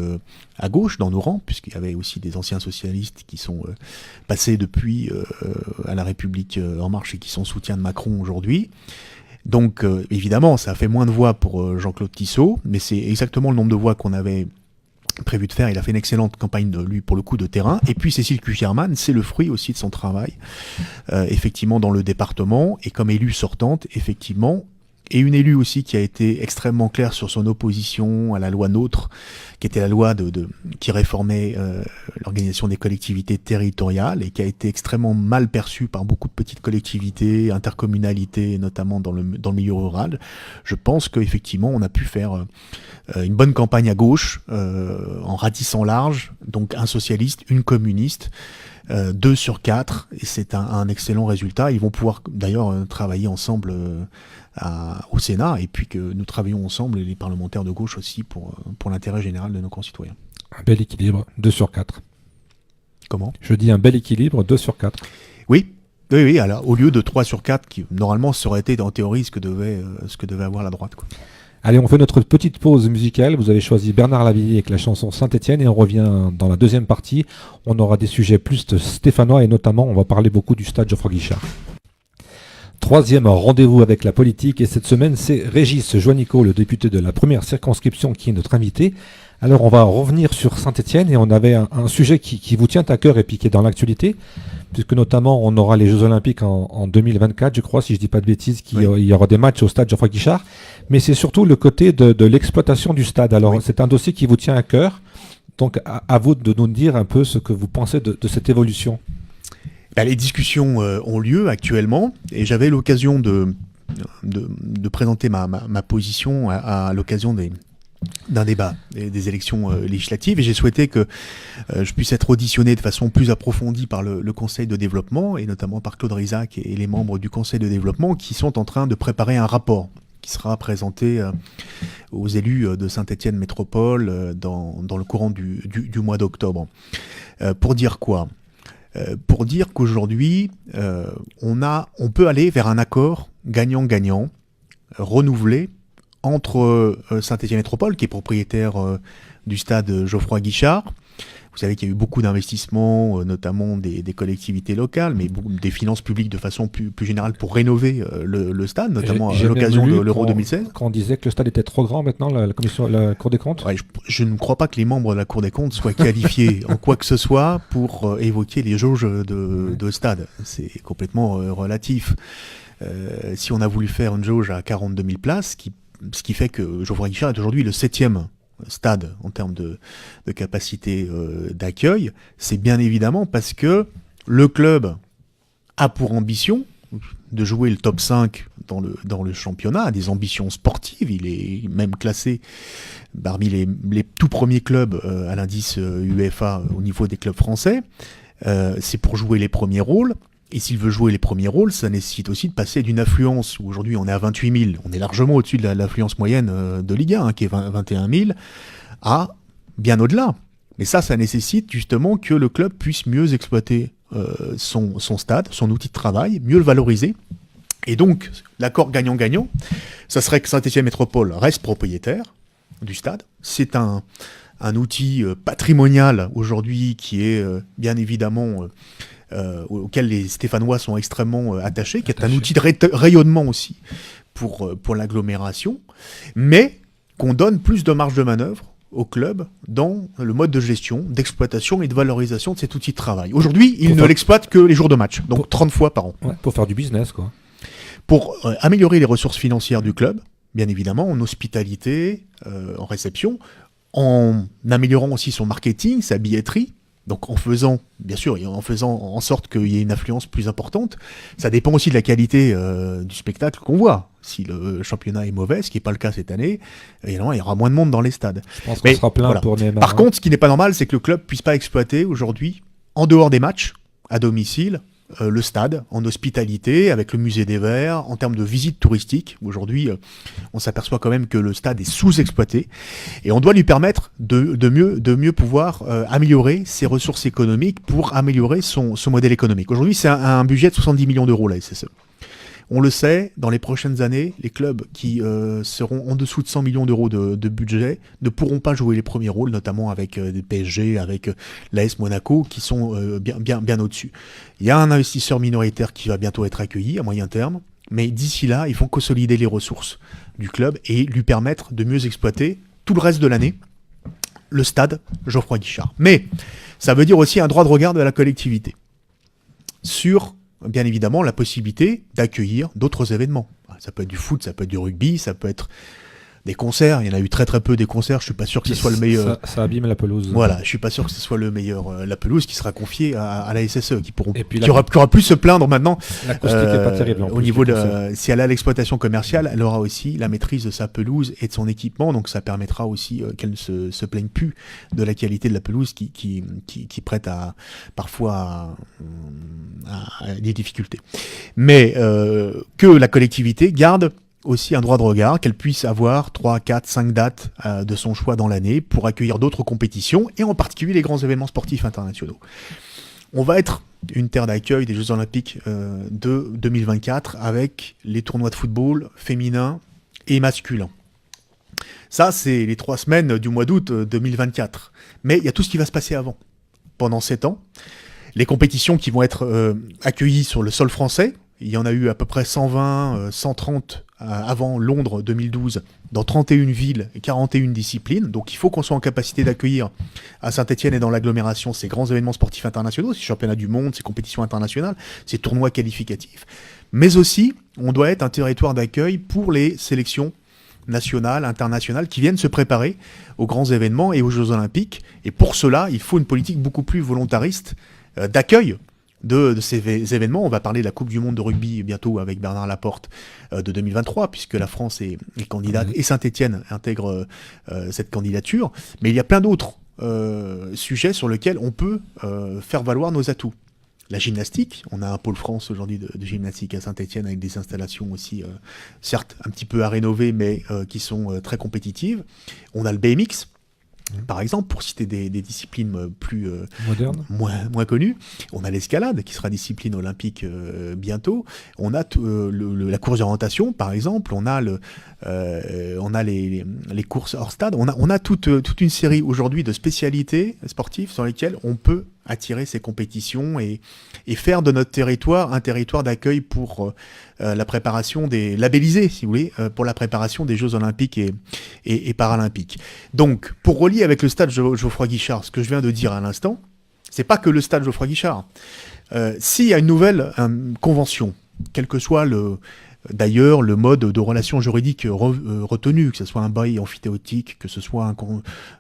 à gauche, dans nos rangs, puisqu'il y avait aussi des anciens socialistes qui sont passés depuis à la République En Marche et qui sont soutiens de Macron aujourd'hui. Donc, évidemment, ça a fait moins de voix pour Jean-Claude Tissot, mais c'est exactement le nombre de voix qu'on avait prévu de faire. Il a fait une excellente campagne, lui, pour le coup, de terrain. Et puis Cécile Cukierman, c'est le fruit aussi de son travail, effectivement, dans le département. Et comme élue sortante, effectivement, et une élue aussi qui a été extrêmement claire sur son opposition à la loi NOTRe, qui était la loi qui réformait l'organisation des collectivités territoriales et qui a été extrêmement mal perçue par beaucoup de petites collectivités, intercommunalités, notamment dans le milieu rural. Je pense qu'effectivement, on a pu faire une bonne campagne à gauche, en ratissant large, donc un socialiste, une communiste, 2 sur 4, et c'est un excellent résultat. Ils vont pouvoir d'ailleurs travailler ensemble au Sénat, et puis que nous travaillons ensemble, les parlementaires de gauche aussi, pour l'intérêt général de nos concitoyens. Un bel équilibre, 2 sur 4. Comment ? Je dis un bel équilibre, 2 sur 4. Oui, alors, au lieu de 3 sur 4, qui normalement ça aurait été en théorie ce que devait avoir la droite, quoi. Allez, on fait notre petite pause musicale. Vous avez choisi Bernard Lavilliers avec la chanson Saint-Étienne et on revient dans la deuxième partie. On aura des sujets plus stéphanois et notamment on va parler beaucoup du stade Geoffroy Guichard. Troisième rendez-vous avec la politique et cette semaine c'est Régis Juanico, le député de la première circonscription qui est notre invité. Alors on va revenir sur Saint-Étienne et on avait un sujet qui vous tient à cœur et puis qui est dans l'actualité, puisque notamment on aura les Jeux Olympiques en 2024, je crois, si je ne dis pas de bêtises, il y aura des matchs au stade Geoffroy Guichard, mais c'est surtout le côté de l'exploitation du stade. Alors c'est un dossier qui vous tient à cœur, donc à vous de nous dire un peu ce que vous pensez de cette évolution. Les discussions ont lieu actuellement et j'avais l'occasion de présenter ma position à l'occasion d'un débat des élections législatives et j'ai souhaité que je puisse être auditionné de façon plus approfondie par le Conseil de développement et notamment par Claude Rizac et les membres du Conseil de développement qui sont en train de préparer un rapport qui sera présenté aux élus de Saint-Étienne Métropole dans le courant du mois d'octobre. Pour dire quoi ? Pour dire qu'aujourd'hui, on peut aller vers un accord gagnant-gagnant, renouvelé, entre Saint-Étienne Métropole, qui est propriétaire du stade Geoffroy Guichard. Vous savez qu'il y a eu beaucoup d'investissements, notamment des collectivités locales, mais des finances publiques de façon plus générale pour rénover le stade, notamment à l'occasion de l'Euro 2016. Quand on disait que le stade était trop grand maintenant, la Cour des comptes. Ouais, je ne crois pas que les membres de la Cour des comptes soient qualifiés en quoi que ce soit pour évoquer les jauges de stade. C'est complètement relatif. Si on a voulu faire une jauge à 42 000 places, ce qui fait que Geoffroy Guichard est aujourd'hui le 7e stade en termes de capacité d'accueil, c'est bien évidemment parce que le club a pour ambition de jouer le top 5 dans le championnat, a des ambitions sportives, il est même classé parmi les tout premiers clubs à l'indice UEFA au niveau des clubs français, c'est pour jouer les premiers rôles. Et s'il veut jouer les premiers rôles, ça nécessite aussi de passer d'une affluence, où aujourd'hui on est à 28 000, on est largement au-dessus de l'affluence moyenne de Ligue 1, qui est 21 000, à bien au-delà. Mais ça nécessite justement que le club puisse mieux exploiter son stade, son outil de travail, mieux le valoriser. Et donc, l'accord gagnant-gagnant, ça serait que Saint-Étienne Métropole reste propriétaire du stade. C'est un outil patrimonial aujourd'hui qui est bien évidemment... auquel les Stéphanois sont extrêmement attachés, qui est un outil de rayonnement aussi pour l'agglomération, mais qu'on donne plus de marge de manœuvre au club dans le mode de gestion, d'exploitation et de valorisation de cet outil de travail. Aujourd'hui, il ne l'exploite que les jours de match, donc 30 fois par an. Ouais, pour faire du business, quoi. Pour améliorer les ressources financières du club, bien évidemment, en hospitalité, en réception, en améliorant aussi son marketing, sa billetterie. Donc en faisant en sorte qu'il y ait une affluence plus importante, ça dépend aussi de la qualité du spectacle qu'on voit. Si le championnat est mauvais, ce qui n'est pas le cas cette année, évidemment, il y aura moins de monde dans les stades. Je pense qu'on sera plein pour Neymar. Par contre, ce qui n'est pas normal, c'est que le club ne puisse pas exploiter aujourd'hui, en dehors des matchs, à domicile, le stade, en hospitalité, avec le musée des Verts, en termes de visites touristiques. Aujourd'hui, on s'aperçoit quand même que le stade est sous-exploité et on doit lui permettre de mieux pouvoir améliorer ses ressources économiques pour améliorer son modèle économique. Aujourd'hui, c'est un budget de 70 millions d'euros, la SSE. On le sait, dans les prochaines années, les clubs qui seront en dessous de 100 millions d'euros de budget ne pourront pas jouer les premiers rôles, notamment avec des PSG, avec l'AS Monaco, qui sont bien au-dessus. Il y a un investisseur minoritaire qui va bientôt être accueilli à moyen terme, mais d'ici là, il faut consolider les ressources du club et lui permettre de mieux exploiter tout le reste de l'année le stade Geoffroy Guichard. Mais ça veut dire aussi un droit de regard de la collectivité sur... bien évidemment, la possibilité d'accueillir d'autres événements. Ça peut être du foot, ça peut être du rugby, ça peut être des concerts. Il y en a eu très très peu des concerts. Je suis pas sûr que ce soit le meilleur. Ça abîme la pelouse. Voilà, je suis pas sûr que ce soit le meilleur. La pelouse qui sera confiée à la SSE, qui puis aura plus se plaindre maintenant. L'acoustique est pas terrible. Au niveau si elle a l'exploitation commerciale, elle aura aussi la maîtrise de sa pelouse et de son équipement. Donc ça permettra aussi qu'elle ne se plaigne plus de la qualité de la pelouse qui prête parfois à des difficultés. Mais que la collectivité garde aussi un droit de regard, qu'elle puisse avoir 3, 4, 5 dates de son choix dans l'année pour accueillir d'autres compétitions, et en particulier les grands événements sportifs internationaux. On va être une terre d'accueil des Jeux Olympiques de 2024 avec les tournois de football féminins et masculins. Ça, c'est les 3 semaines du mois d'août 2024. Mais il y a tout ce qui va se passer avant. Pendant 7 ans, les compétitions qui vont être accueillies sur le sol français, il y en a eu à peu près 120, 130 avant Londres 2012, dans 31 villes et 41 disciplines. Donc il faut qu'on soit en capacité d'accueillir à Saint-Etienne et dans l'agglomération ces grands événements sportifs internationaux, ces championnats du monde, ces compétitions internationales, ces tournois qualificatifs. Mais aussi, on doit être un territoire d'accueil pour les sélections nationales, internationales, qui viennent se préparer aux grands événements et aux Jeux Olympiques. Et pour cela, il faut une politique beaucoup plus volontariste d'accueil de ces événements. On va parler de la Coupe du Monde de rugby bientôt avec Bernard Laporte de 2023, puisque la France est candidate et Saint-Etienne intègre cette candidature. Mais il y a plein d'autres sujets sur lesquels on peut faire valoir nos atouts. La gymnastique, on a un pôle France aujourd'hui de gymnastique à Saint-Etienne avec des installations aussi, certes un petit peu à rénover, mais qui sont très compétitives. On a le BMX, par exemple, pour citer des disciplines plus modernes, moins connues. On a l'escalade, qui sera discipline olympique bientôt. On a la course d'orientation, par exemple. On a les courses hors stade. On a toute une série aujourd'hui de spécialités sportives sur lesquelles on peut attirer ces compétitions et faire de notre territoire un territoire d'accueil pour la préparation labellisé, si vous voulez, pour la préparation des Jeux Olympiques et Paralympiques. Donc, pour relier avec le stade Geoffroy Guichard, ce que je viens de dire à l'instant, c'est pas que le stade Geoffroy Guichard. S'il y a une nouvelle convention, quel que soit d'ailleurs le mode de relation juridique retenu, que ce soit un bail amphithéotique, que ce soit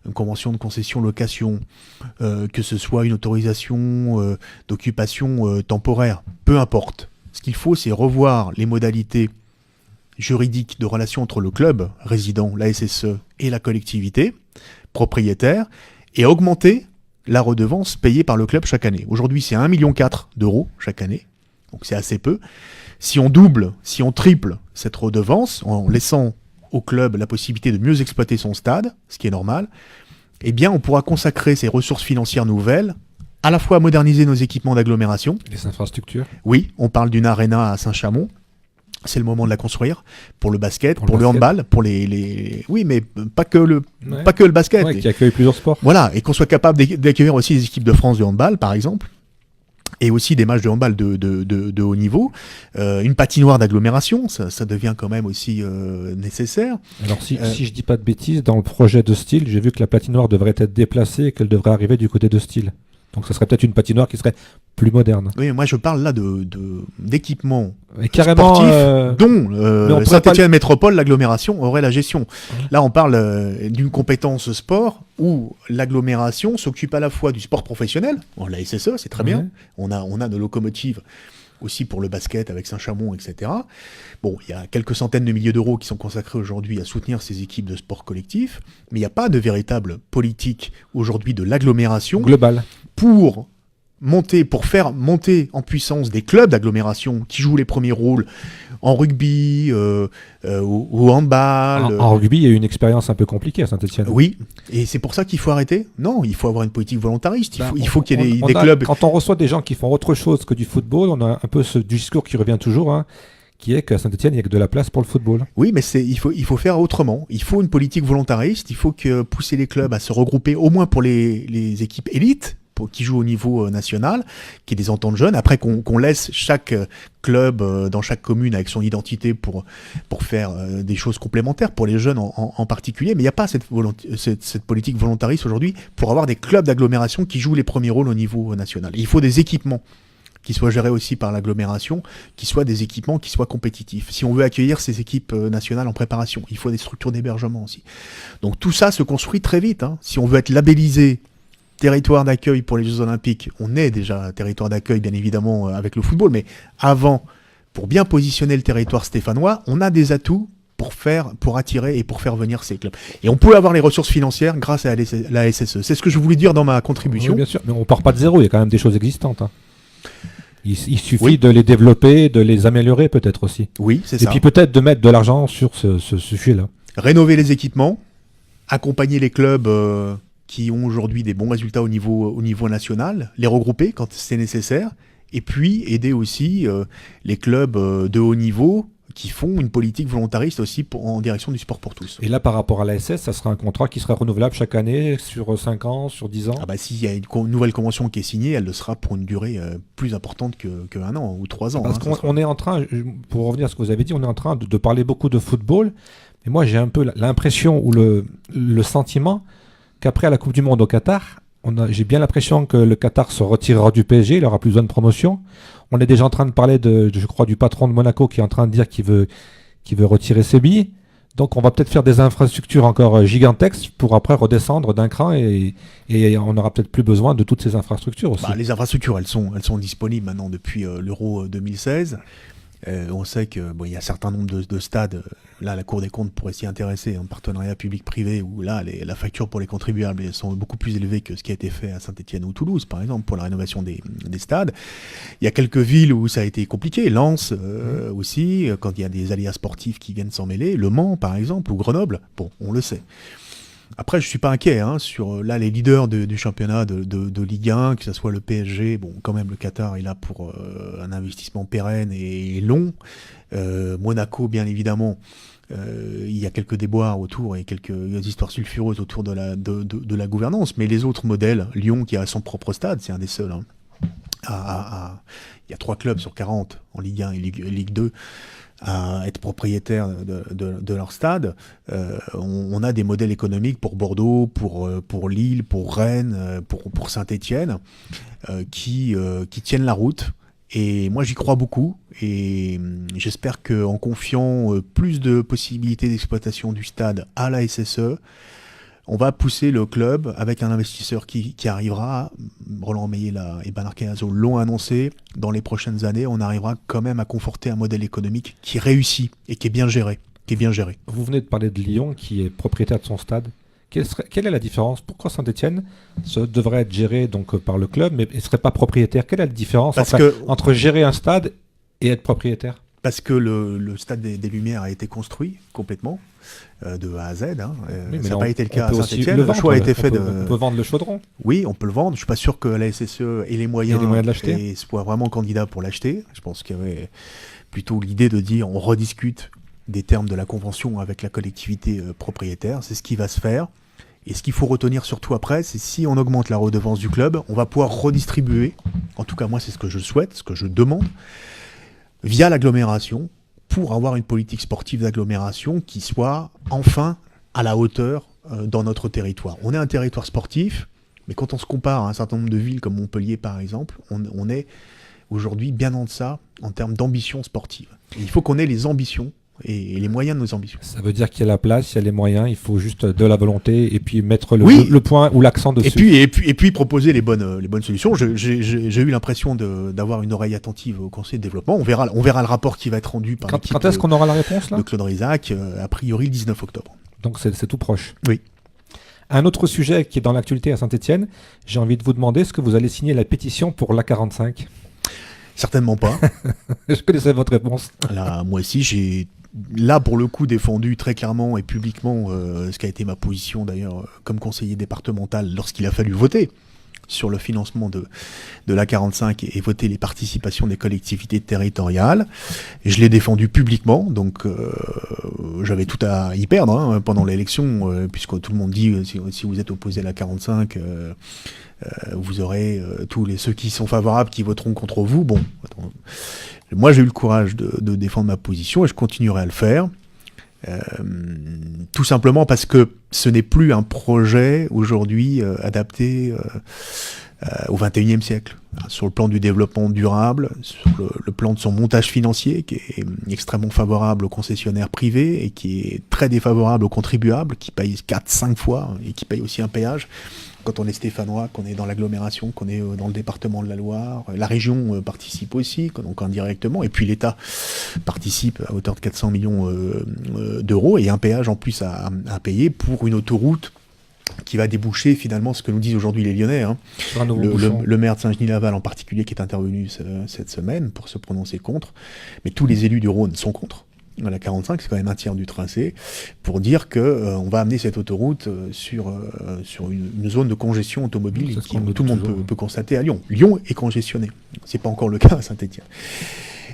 une convention de concession-location, que ce soit une autorisation d'occupation temporaire, peu importe. Ce qu'il faut, c'est revoir les modalités juridiques de relation entre le club résident, la SSE, et la collectivité propriétaire, et augmenter la redevance payée par le club chaque année. Aujourd'hui, c'est 1,4 million d'euros chaque année, donc c'est assez peu. Si on double, si on triple cette redevance, en laissant au club la possibilité de mieux exploiter son stade, ce qui est normal, eh bien on pourra consacrer ces ressources financières nouvelles à la fois à moderniser nos équipements d'agglomération. Les infrastructures. Oui, on parle d'une aréna à Saint-Chamond. C'est le moment de la construire pour le basket, pour le handball, pour les... Oui, mais pas que le basket. Ouais, qui accueille plusieurs sports. Voilà, et qu'on soit capable d'accueillir aussi les équipes de France de handball, par exemple. Et aussi des matchs de handball de haut niveau. Une patinoire d'agglomération, ça devient quand même aussi nécessaire. Alors si je dis pas de bêtises, dans le projet de Style, j'ai vu que la patinoire devrait être déplacée et qu'elle devrait arriver du côté de Style. Donc ça serait peut-être une patinoire qui serait plus moderne. Oui, moi je parle là d'équipements sportifs dont Saint-Etienne Métropole, l'agglomération, aurait la gestion. Là on parle d'une compétence sport où l'agglomération s'occupe à la fois du sport professionnel, la SSE c'est très bien, on a nos locomotives aussi pour le basket avec Saint-Chamond, etc. Bon, il y a quelques centaines de milliers d'euros qui sont consacrés aujourd'hui à soutenir ces équipes de sport collectif, mais il n'y a pas de véritable politique aujourd'hui de l'agglomération globale pour faire monter en puissance des clubs d'agglomération qui jouent les premiers rôles en rugby, au handball. En rugby, il y a eu une expérience un peu compliquée à Saint-Etienne. Oui, et c'est pour ça qu'il faut arrêter. Non, il faut avoir une politique volontariste. Il faut qu'il y ait des clubs. Quand on reçoit des gens qui font autre chose que du football, on a un peu ce discours qui revient toujours, qui est qu'à Saint-Etienne, il n'y a que de la place pour le football. Oui, mais il faut faire autrement. Il faut une politique volontariste. Il faut pousser les clubs à se regrouper au moins pour les équipes élites, qui jouent au niveau national, qui est des ententes jeunes. Après qu'on laisse chaque club dans chaque commune avec son identité pour faire des choses complémentaires pour les jeunes en particulier. Mais il n'y a pas cette politique volontariste aujourd'hui pour avoir des clubs d'agglomération qui jouent les premiers rôles au niveau national. Il faut des équipements qui soient gérés aussi par l'agglomération, qui soient des équipements qui soient compétitifs. Si on veut accueillir ces équipes nationales en préparation, il faut des structures d'hébergement aussi. Donc tout ça se construit très vite. Si on veut être labellisé territoire d'accueil pour les Jeux Olympiques, on est déjà territoire d'accueil bien évidemment avec le football, mais avant, pour bien positionner le territoire stéphanois, on a des atouts pour attirer et pour faire venir ces clubs. Et on peut avoir les ressources financières grâce à la SSE. C'est ce que je voulais dire dans ma contribution. Oui, bien sûr, mais on part pas de zéro, il y a quand même des choses existantes. Il suffit de les développer, de les améliorer peut-être aussi. Oui, c'est ça. Et puis peut-être de mettre de l'argent sur ce sujet-là. Rénover les équipements, accompagner les clubs qui ont aujourd'hui des bons résultats au niveau national, les regrouper quand c'est nécessaire, et puis aider aussi les clubs de haut niveau qui font une politique volontariste aussi en direction du sport pour tous. Et là, par rapport à l'ASS, ça sera un contrat qui sera renouvelable chaque année, sur 5 ans, sur 10 ans? S'il y a une nouvelle convention qui est signée, elle le sera pour une durée plus importante que 1 an ou 3 ans. Parce qu'on est en train, pour revenir à ce que vous avez dit, on est en train de parler beaucoup de football, mais moi j'ai un peu l'impression ou le sentiment qu'après la Coupe du Monde au Qatar, j'ai bien l'impression que le Qatar se retirera du PSG, il n'aura plus besoin de promotion. On est déjà en train de parler je crois, du patron de Monaco qui est en train de dire qu'il veut retirer ses billets. Donc on va peut-être faire des infrastructures encore gigantesques pour après redescendre d'un cran et on n'aura peut-être plus besoin de toutes ces infrastructures aussi. Les infrastructures, elles sont disponibles maintenant depuis l'Euro 2016. On sait qu'il y a un certain nombre de stades. Là, la Cour des comptes pourrait s'y intéresser, en partenariat public-privé, où là, la facture pour les contribuables sont beaucoup plus élevées que ce qui a été fait à Saint-Étienne ou Toulouse, par exemple, pour la rénovation des stades. Il y a quelques villes où ça a été compliqué. Lens aussi, quand il y a des aléas sportifs qui viennent s'en mêler. Le Mans, par exemple, ou Grenoble. Bon, on le sait. Après, je suis pas inquiet sur les leaders du championnat de Ligue 1, que ce soit le PSG. Bon, quand même, le Qatar est là pour un investissement pérenne et long. Monaco, bien évidemment, il y a quelques déboires autour et quelques histoires sulfureuses autour de la gouvernance. Mais les autres modèles, Lyon qui a son propre stade, c'est un des seuls. Il y a 3 clubs sur 40 en Ligue 1 et Ligue 2. À être propriétaires de leur stade. On a des modèles économiques pour Bordeaux, pour Lille, pour Rennes, pour Saint-Étienne, qui tiennent la route. Et moi, j'y crois beaucoup. Et j'espère qu'en confiant plus de possibilités d'exploitation du stade à la SSE, on va pousser le club avec un investisseur qui arrivera. Roland Meillet et Bernard Caillazo l'ont annoncé. Dans les prochaines années, on arrivera quand même à conforter un modèle économique qui réussit et qui est bien géré. Vous venez de parler de Lyon, qui est propriétaire de son stade. Quelle est la différence? Pourquoi Saint-Étienne devrait être géré donc, par le club, mais ne serait pas propriétaire? Quelle est la différence entre gérer un stade et être propriétaire? Parce que le stade des Lumières a été construit complètement, de A à Z. Oui, ça n'a pas été le cas à Saint-Étienne. Le choix a été fait on peut vendre le chaudron. Oui, on peut le vendre. Je ne suis pas sûr que la SSE ait les moyens de l'acheter et soit vraiment candidat pour l'acheter. Je pense qu'il y avait plutôt l'idée de dire on rediscute des termes de la convention avec la collectivité propriétaire. C'est ce qui va se faire. Et ce qu'il faut retenir surtout après, c'est si on augmente la redevance du club, on va pouvoir redistribuer, en tout cas moi c'est ce que je souhaite, ce que je demande, via l'agglomération, pour avoir une politique sportive d'agglomération qui soit enfin à la hauteur dans notre territoire. On est un territoire sportif, mais quand on se compare à un certain nombre de villes comme Montpellier par exemple, on est aujourd'hui bien en deçà en termes d'ambition sportive. Et il faut qu'on ait les ambitions et les moyens de nos ambitions. Ça veut dire qu'il y a la place, il y a les moyens, il faut juste de la volonté et puis mettre le point ou l'accent dessus. Et puis proposer les bonnes solutions. J'ai eu l'impression d'avoir une oreille attentive au Conseil de développement. On verra le rapport qui va être rendu par l'équipe. Quand est-ce qu'on aura la réponse là de Claude Rizac, a priori le 19 octobre. Donc c'est tout proche. Oui. Un autre sujet qui est dans l'actualité à Saint-Étienne, j'ai envie de vous demander, est-ce que vous allez signer la pétition pour l'A45 ? Certainement pas. Je connaissais votre réponse. Là, moi aussi, j'ai pour le coup défendu très clairement et publiquement ce qui a été ma position d'ailleurs comme conseiller départemental lorsqu'il a fallu voter sur le financement de l'A45 et voter les participations des collectivités territoriales. Et je l'ai défendu publiquement, donc j'avais tout à y perdre pendant l'élection, puisque tout le monde dit si vous êtes opposé à l'A45, vous aurez ceux qui sont favorables qui voteront contre vous. Bon, moi j'ai eu le courage de défendre ma position et je continuerai à le faire. Tout simplement parce que ce n'est plus un projet aujourd'hui adapté au XXIe siècle, sur le plan du développement durable, sur le plan de son montage financier, qui est extrêmement favorable aux concessionnaires privés et qui est très défavorable aux contribuables, qui payent 4-5 fois et qui payent aussi un péage. Quand on est stéphanois, qu'on est dans l'agglomération, qu'on est dans le département de la Loire, la région participe aussi, donc indirectement, et puis l'État participe à hauteur de 400 millions d'euros, et un péage en plus à payer pour une autoroute qui va déboucher finalement ce que nous disent aujourd'hui les Lyonnais. Le maire de Saint-Genis-Laval en particulier qui est intervenu cette semaine pour se prononcer contre, mais tous les élus du Rhône sont contre. La 45, c'est quand même un tiers du tracé, pour dire que on va amener cette autoroute sur une zone de congestion automobile qui tout le monde peut constater à Lyon. Lyon est congestionné. C'est pas encore le cas à Saint-Étienne.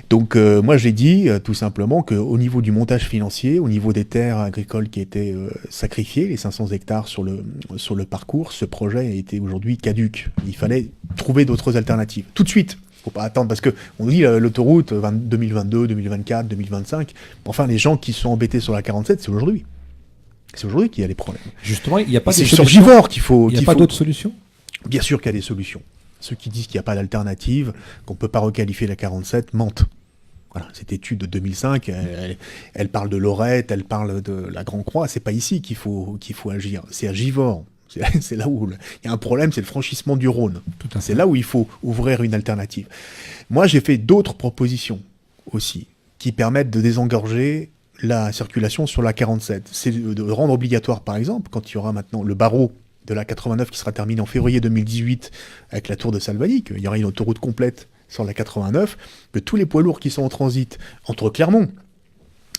Donc moi j'ai dit tout simplement qu'au niveau du montage financier, au niveau des terres agricoles qui étaient sacrifiées, les 500 hectares sur le parcours, ce projet a été aujourd'hui caduc. Il fallait trouver d'autres alternatives. Tout de suite. Faut pas attendre, parce que on dit l'autoroute 2022, 2024, 2025. Enfin, les gens qui sont embêtés sur la 47, c'est aujourd'hui. C'est aujourd'hui qu'il y a les problèmes. Justement, il n'y a pas de solution. C'est surgivore qu'il faut. Il n'y a pas d'autres solutions ? Bien sûr qu'il y a des solutions. Ceux qui disent qu'il n'y a pas d'alternative, qu'on ne peut pas requalifier la 47, mentent. Voilà, cette étude de 2005, elle parle de Lorette, elle parle de la Grand Croix. C'est pas ici qu'il faut agir. C'est à Givors. C'est là où il y a un problème, c'est le franchissement du Rhône. C'est là où il faut ouvrir une alternative. Moi, j'ai fait d'autres propositions aussi, qui permettent de désengorger la circulation sur la 47. C'est de rendre obligatoire, par exemple, quand il y aura maintenant le barreau de la 89 qui sera terminé en février 2018 avec la tour de Salvani, qu'il y aura une autoroute complète sur la 89, que tous les poids lourds qui sont en transit entre Clermont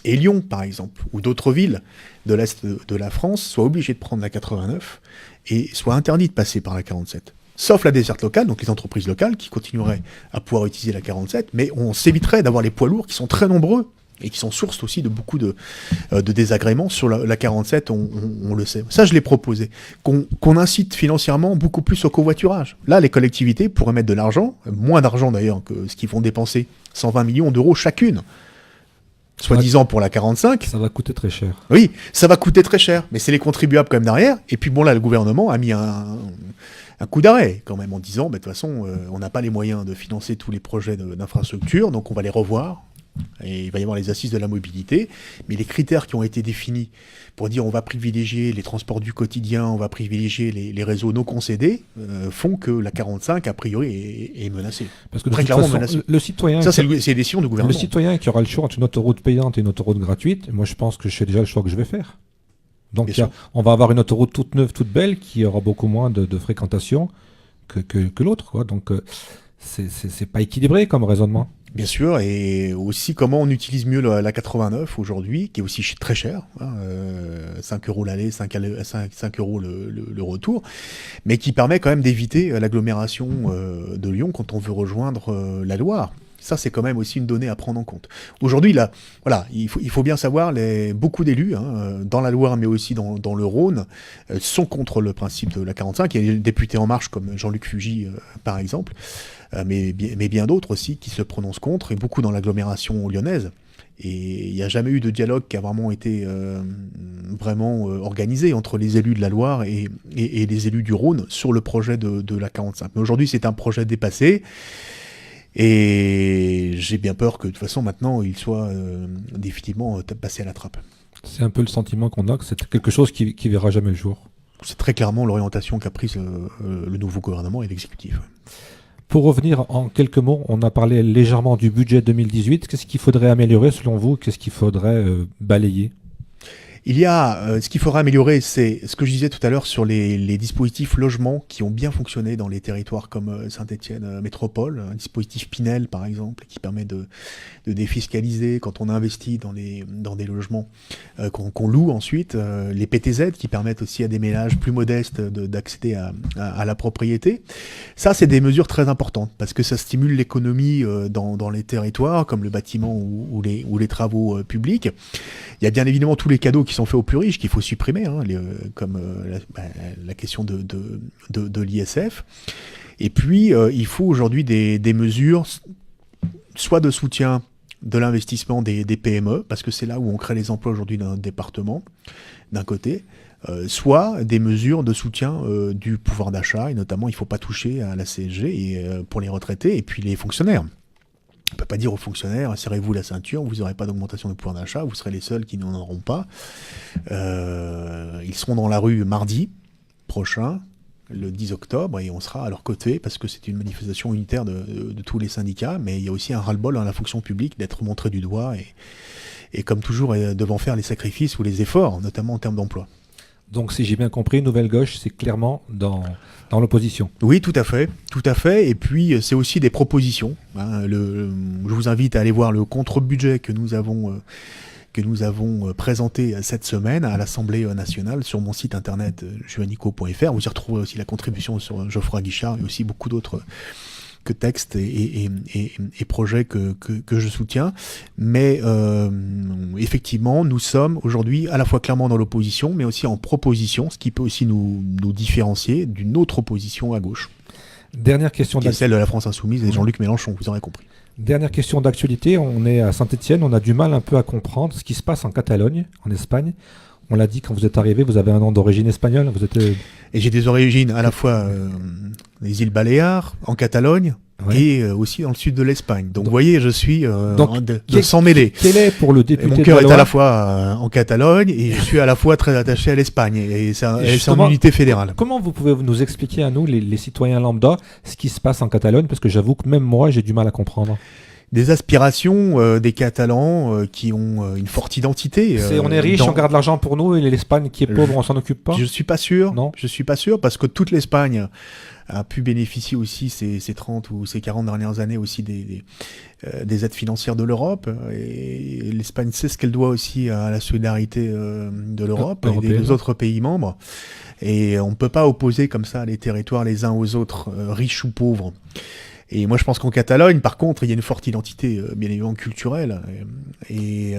et Lyon, par exemple, ou d'autres villes de l'Est de la France, soient obligés de prendre la 89 et soient interdits de passer par la 47. Sauf la desserte locale, donc les entreprises locales qui continueraient à pouvoir utiliser la 47, mais on s'éviterait d'avoir les poids lourds qui sont très nombreux et qui sont source aussi de beaucoup de désagréments sur la 47, on le sait. Ça, je l'ai proposé. Qu'on incite financièrement beaucoup plus au covoiturage. Là, les collectivités pourraient mettre de l'argent, moins d'argent d'ailleurs que ce qu'ils vont dépenser, 120 millions d'euros chacune, soi-disant pour la 45. Ça va coûter très cher. Oui, ça va coûter très cher, mais c'est les contribuables quand même derrière. Et puis bon, là, le gouvernement a mis un coup d'arrêt quand même en disant, de toute façon, on n'a pas les moyens de financer tous les projets d'infrastructure, donc on va les revoir. Et il va y avoir les assises de la mobilité, mais les critères qui ont été définis pour dire on va privilégier les transports du quotidien, on va privilégier les réseaux non concédés, font que la 45 a priori est menacée. Parce que très clairement menacée. Le citoyen, ça c'est les décisions du gouvernement. Le citoyen qui aura le choix entre une autoroute payante et une autoroute gratuite, moi je pense que je sais déjà le choix que je vais faire. Donc on va avoir une autoroute toute neuve, toute belle, qui aura beaucoup moins de fréquentation que l'autre, quoi. Donc c'est pas équilibré comme raisonnement. Bien sûr, et aussi comment on utilise mieux la 89 aujourd'hui, qui est aussi très cher, 5 euros l'aller, 5 euros le retour, mais qui permet quand même d'éviter l'agglomération de Lyon quand on veut rejoindre la Loire. Ça, c'est quand même aussi une donnée à prendre en compte. Aujourd'hui, là, voilà, il faut bien savoir, beaucoup d'élus, dans la Loire, mais aussi dans le Rhône, sont contre le principe de la 45. Il y a des députés En Marche, comme Jean-Luc Fugy, par exemple, mais bien d'autres aussi qui se prononcent contre, et beaucoup dans l'agglomération lyonnaise. Et il n'y a jamais eu de dialogue qui a vraiment été organisé entre les élus de la Loire et les élus du Rhône sur le projet de la 45. Mais aujourd'hui, c'est un projet dépassé. Et j'ai bien peur que de toute façon maintenant il soit définitivement passé à la trappe. C'est un peu le sentiment qu'on a, que c'est quelque chose qui verra jamais le jour. C'est très clairement l'orientation qu'a prise le nouveau gouvernement et l'exécutif. Pour revenir en quelques mots, on a parlé légèrement du budget 2018. Qu'est-ce qu'il faudrait améliorer selon vous ? Qu'est-ce qu'il faudrait balayer ? Il y a, ce qu'il faudra améliorer, c'est ce que je disais tout à l'heure sur les dispositifs logements qui ont bien fonctionné dans les territoires comme Saint-Étienne Métropole, un dispositif Pinel par exemple, qui permet de défiscaliser quand on investit dans des logements qu'on loue ensuite, les PTZ qui permettent aussi à des ménages plus modestes d'accéder à la propriété. Ça, c'est des mesures très importantes parce que ça stimule l'économie dans les territoires comme le bâtiment ou les travaux publics. Il y a bien évidemment tous les cadeaux qui sont faits aux plus riches qu'il faut supprimer, comme la question de l'ISF. Et puis, il faut aujourd'hui des mesures, soit de soutien de l'investissement des PME, parce que c'est là où on crée les emplois aujourd'hui dans notre département, d'un côté, soit des mesures de soutien du pouvoir d'achat, et notamment il ne faut pas toucher à la CSG pour les retraités et puis les fonctionnaires. On ne peut pas dire aux fonctionnaires, serrez-vous la ceinture, vous n'aurez pas d'augmentation de pouvoir d'achat, vous serez les seuls qui n'en auront pas. Ils seront dans la rue mardi prochain, le 10 octobre, et on sera à leur côté, parce que c'est une manifestation unitaire de tous les syndicats, mais il y a aussi un ras-le-bol dans la fonction publique d'être montré du doigt, et comme toujours, devant faire les sacrifices ou les efforts, notamment en termes d'emploi. Donc, si j'ai bien compris, Nouvelle Gauche, c'est clairement dans l'opposition. Oui, tout à fait. Et puis, c'est aussi des propositions. Je vous invite à aller voir le contre-budget que nous avons présenté cette semaine à l'Assemblée nationale sur mon site internet juanico.fr. Vous y retrouverez aussi la contribution sur Geoffroy Guichard et aussi beaucoup d'autres que textes et projets que je soutiens. Mais effectivement, nous sommes aujourd'hui à la fois clairement dans l'opposition, mais aussi en proposition, ce qui peut aussi nous différencier d'une autre opposition à gauche. Dernière question qui est celle de la France Insoumise et Jean-Luc Mélenchon, vous aurez compris. Dernière question d'actualité, on est à Saint-Étienne, on a du mal un peu à comprendre ce qui se passe en Catalogne, en Espagne. On l'a dit quand vous êtes arrivé, vous avez un nom d'origine espagnole. Et j'ai des origines à la fois des îles Baléares, en Catalogne, et aussi dans le sud de l'Espagne. Donc vous voyez, je suis de sang mêlé. Quel est pour le député mon cœur est à la fois en Catalogne et je suis à la fois très attaché à l'Espagne. Et c'est en unité fédérale. Comment vous pouvez nous expliquer à nous, les citoyens lambda, ce qui se passe en Catalogne? Parce que j'avoue que même moi, j'ai du mal à comprendre. Des aspirations des Catalans qui ont une forte identité. On est riche, on garde l'argent pour nous, et l'Espagne qui est pauvre, on s'en occupe pas. Je suis pas sûr. Non. Je suis pas sûr parce que toute l'Espagne a pu bénéficier aussi ces 30 ou ces 40 dernières années aussi des aides financières de l'Europe. Et l'Espagne sait ce qu'elle doit aussi à la solidarité de l'Europe et des autres pays membres. Et on ne peut pas opposer comme ça les territoires les uns aux autres, riches ou pauvres. Et moi, je pense qu'en Catalogne, par contre, il y a une forte identité, bien évidemment, culturelle. Et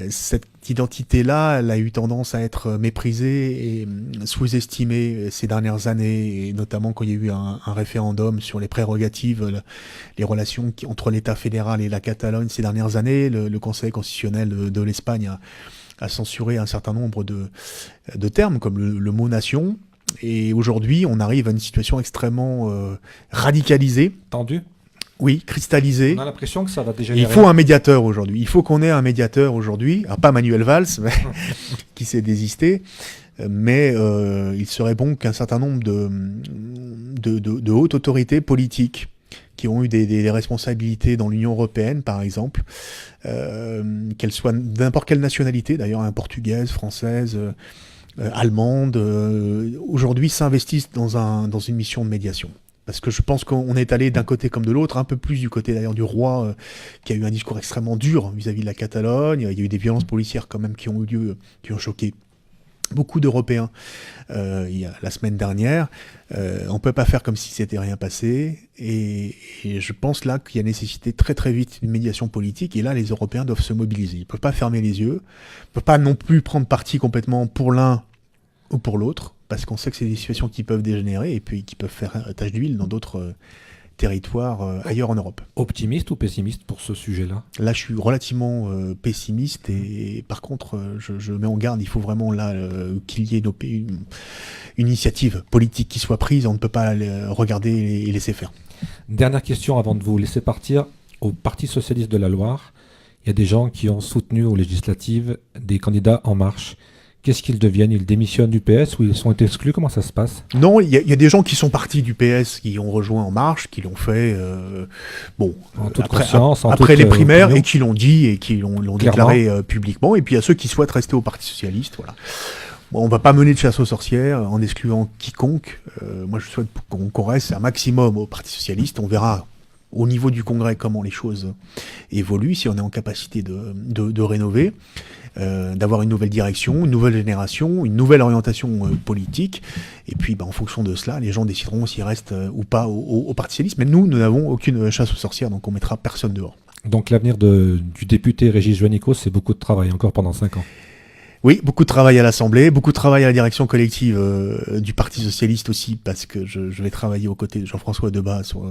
cette identité-là, elle a eu tendance à être méprisée et sous-estimée ces dernières années, et notamment quand il y a eu un référendum sur les prérogatives, les relations entre l'État fédéral et la Catalogne ces dernières années. Le Conseil constitutionnel de l'Espagne a censuré un certain nombre de termes, comme le mot nation. Et aujourd'hui, on arrive à une situation extrêmement radicalisée. Tendue. Oui, cristallisée. On a l'impression que ça va dégénérer. Il faut un médiateur aujourd'hui. Il faut qu'on ait un médiateur aujourd'hui. Alors, pas Manuel Valls, qui s'est désisté. Mais il serait bon qu'un certain nombre de hautes autorités politiques qui ont eu des responsabilités dans l'Union européenne, par exemple, qu'elles soient d'importe quelle nationalité, d'ailleurs, portugaise, française... allemande, aujourd'hui s'investissent dans une mission de médiation. Parce que je pense qu'on est allé d'un côté comme de l'autre, un peu plus du côté d'ailleurs du roi, qui a eu un discours extrêmement dur vis-à-vis de la Catalogne. Il y a eu des violences policières quand même qui ont eu lieu, qui ont choqué beaucoup d'Européens la semaine dernière. On ne peut pas faire comme si c'était rien passé. Et je pense là qu'il y a nécessité très très vite d'une médiation politique. Et là, les Européens doivent se mobiliser. Ils ne peuvent pas fermer les yeux. Ils ne peuvent pas non plus prendre parti complètement pour l'un ou pour l'autre. Parce qu'on sait que c'est des situations qui peuvent dégénérer et puis qui peuvent faire tache d'huile dans d'autres territoires ailleurs en Europe. Optimiste ou pessimiste pour ce sujet-là? Là, je suis relativement pessimiste et par contre, je mets en garde, il faut vraiment là qu'il y ait une initiative politique qui soit prise, on ne peut pas regarder et laisser faire. Dernière question avant de vous laisser partir. Au Parti Socialiste de la Loire, il y a des gens qui ont soutenu aux législatives des candidats En Marche. Qu'est-ce qu'ils deviennent? Ils démissionnent du PS ou ils sont exclus? Comment ça se passe? Non, il y a des gens qui sont partis du PS, qui ont rejoint En Marche, qui l'ont fait en toute conscience, après les primaires, opinion. Et qui l'ont dit et qui l'ont déclaré publiquement. Et puis il y a ceux qui souhaitent rester au Parti Socialiste. Voilà. Bon, on ne va pas mener de chasse aux sorcières en excluant quiconque. Moi, je souhaite qu'on reste un maximum au Parti Socialiste. On verra au niveau du Congrès comment les choses évoluent, si on est en capacité de rénover. D'avoir une nouvelle direction, une nouvelle génération, une nouvelle orientation politique. Et puis, en fonction de cela, les gens décideront s'ils restent ou pas au Parti Socialiste. Mais nous n'avons aucune chasse aux sorcières, donc on mettra personne dehors. Donc l'avenir du député Régis Juanico, c'est beaucoup de travail, encore pendant 5 ans. Oui, beaucoup de travail à l'Assemblée, beaucoup de travail à la direction collective du Parti Socialiste aussi, parce que je vais travailler aux côtés de Jean-François Debat sur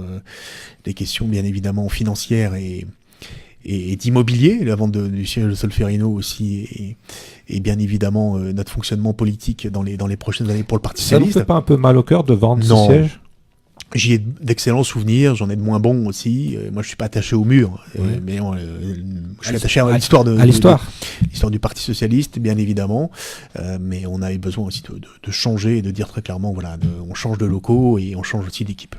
des questions bien évidemment financières et et d'immobilier, la vente du siège de Solferino aussi, et bien évidemment notre fonctionnement politique dans les prochaines années pour le Parti Ça ne vous socialiste. fait pas un peu mal au cœur de vendre Non. ce siège? J'y ai d'excellents souvenirs, j'en ai de moins bons aussi. Moi, je suis pas attaché au mur, mais je suis attaché à l'histoire À l'histoire. l'histoire du Parti socialiste, bien évidemment. Mais on avait besoin aussi de changer et de dire très clairement, voilà, on change de locaux et on change aussi d'équipe.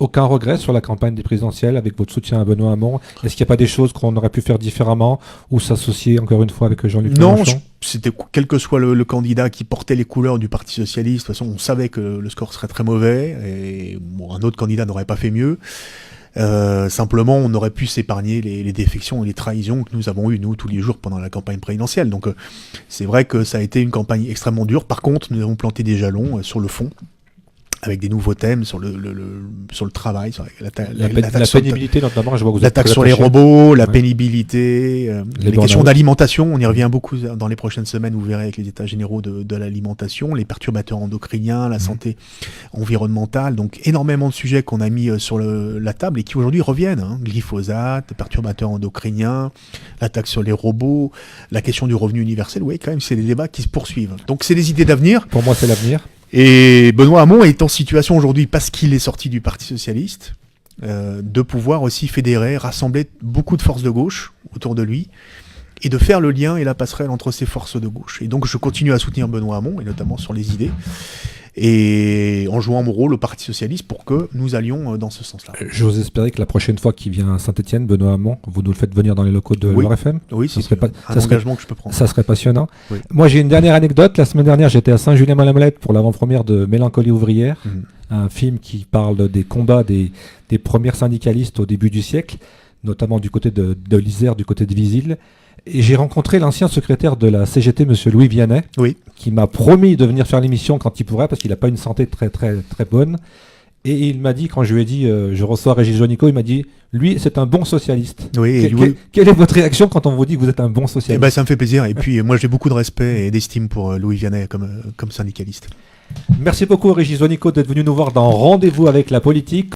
Aucun regret sur la campagne des présidentielles avec votre soutien à Benoît Hamon? Est-ce qu'il n'y a pas des choses qu'on aurait pu faire différemment ou s'associer encore une fois avec Jean-Luc Non, Mélenchon? c'était quel que soit le candidat qui portait les couleurs du Parti socialiste. De toute façon, on savait que le score serait très mauvais et bon, un autre candidat n'aurait pas fait mieux. Simplement, on aurait pu s'épargner les défections et les trahisons que nous avons eues, nous, tous les jours pendant la campagne présidentielle. Donc, c'est vrai que ça a été une campagne extrêmement dure. Par contre, nous avons planté des jalons sur le fond, avec des nouveaux thèmes sur le travail, sur La taxe pénibilité notamment, je vois que vous la êtes taxe très sur les attaché. robots, la Ouais. pénibilité, les burn-out. questions d'alimentation, on y revient beaucoup dans les prochaines semaines, vous verrez avec les états généraux de l'alimentation, les perturbateurs endocriniens, la santé environnementale, donc énormément de sujets qu'on a mis sur la table et qui aujourd'hui reviennent, hein. Glyphosate, perturbateurs endocriniens, la taxe sur les robots, la question du revenu universel, oui quand même c'est des débats qui se poursuivent. Donc c'est des idées d'avenir. Pour moi, c'est l'avenir. Et Benoît Hamon est en situation aujourd'hui, parce qu'il est sorti du Parti socialiste, de pouvoir aussi fédérer, rassembler beaucoup de forces de gauche autour de lui, et de faire le lien et la passerelle entre ces forces de gauche. Et donc je continue à soutenir Benoît Hamon, et notamment sur les idées, et en jouant mon rôle au Parti socialiste pour que nous allions dans ce sens-là. J'ose espérer que la prochaine fois qu'il vient à Saint-Etienne, Benoît Hamon, vous nous le faites venir dans les locaux de Oui. l'ORFM. Oui, Ça c'est serait pas- un ça serait- engagement que je peux prendre. Ça serait passionnant. Oui. Moi, j'ai une dernière anecdote. La semaine dernière, j'étais à Saint-Julien-Malamelette pour l'avant-première de Mélancolie ouvrière, un film qui parle des combats des premières syndicalistes au début du siècle, notamment du côté de l'Isère, du côté de Visil. Et j'ai rencontré l'ancien secrétaire de la CGT, monsieur Louis Vianney, Oui. qui m'a promis de venir faire l'émission quand il pourrait, parce qu'il n'a pas une santé très, très, très bonne. Et il m'a dit, quand je lui ai dit, je reçois Régis Jonico, il m'a dit, lui, c'est un bon socialiste. Oui, et Quelle est votre réaction quand on vous dit que vous êtes un bon socialiste? Eh ben, ça me fait plaisir. Et puis, moi, j'ai beaucoup de respect et d'estime pour Louis Vianney comme syndicaliste. Merci beaucoup, Régis Jonico, d'être venu nous voir dans Rendez-vous avec la politique.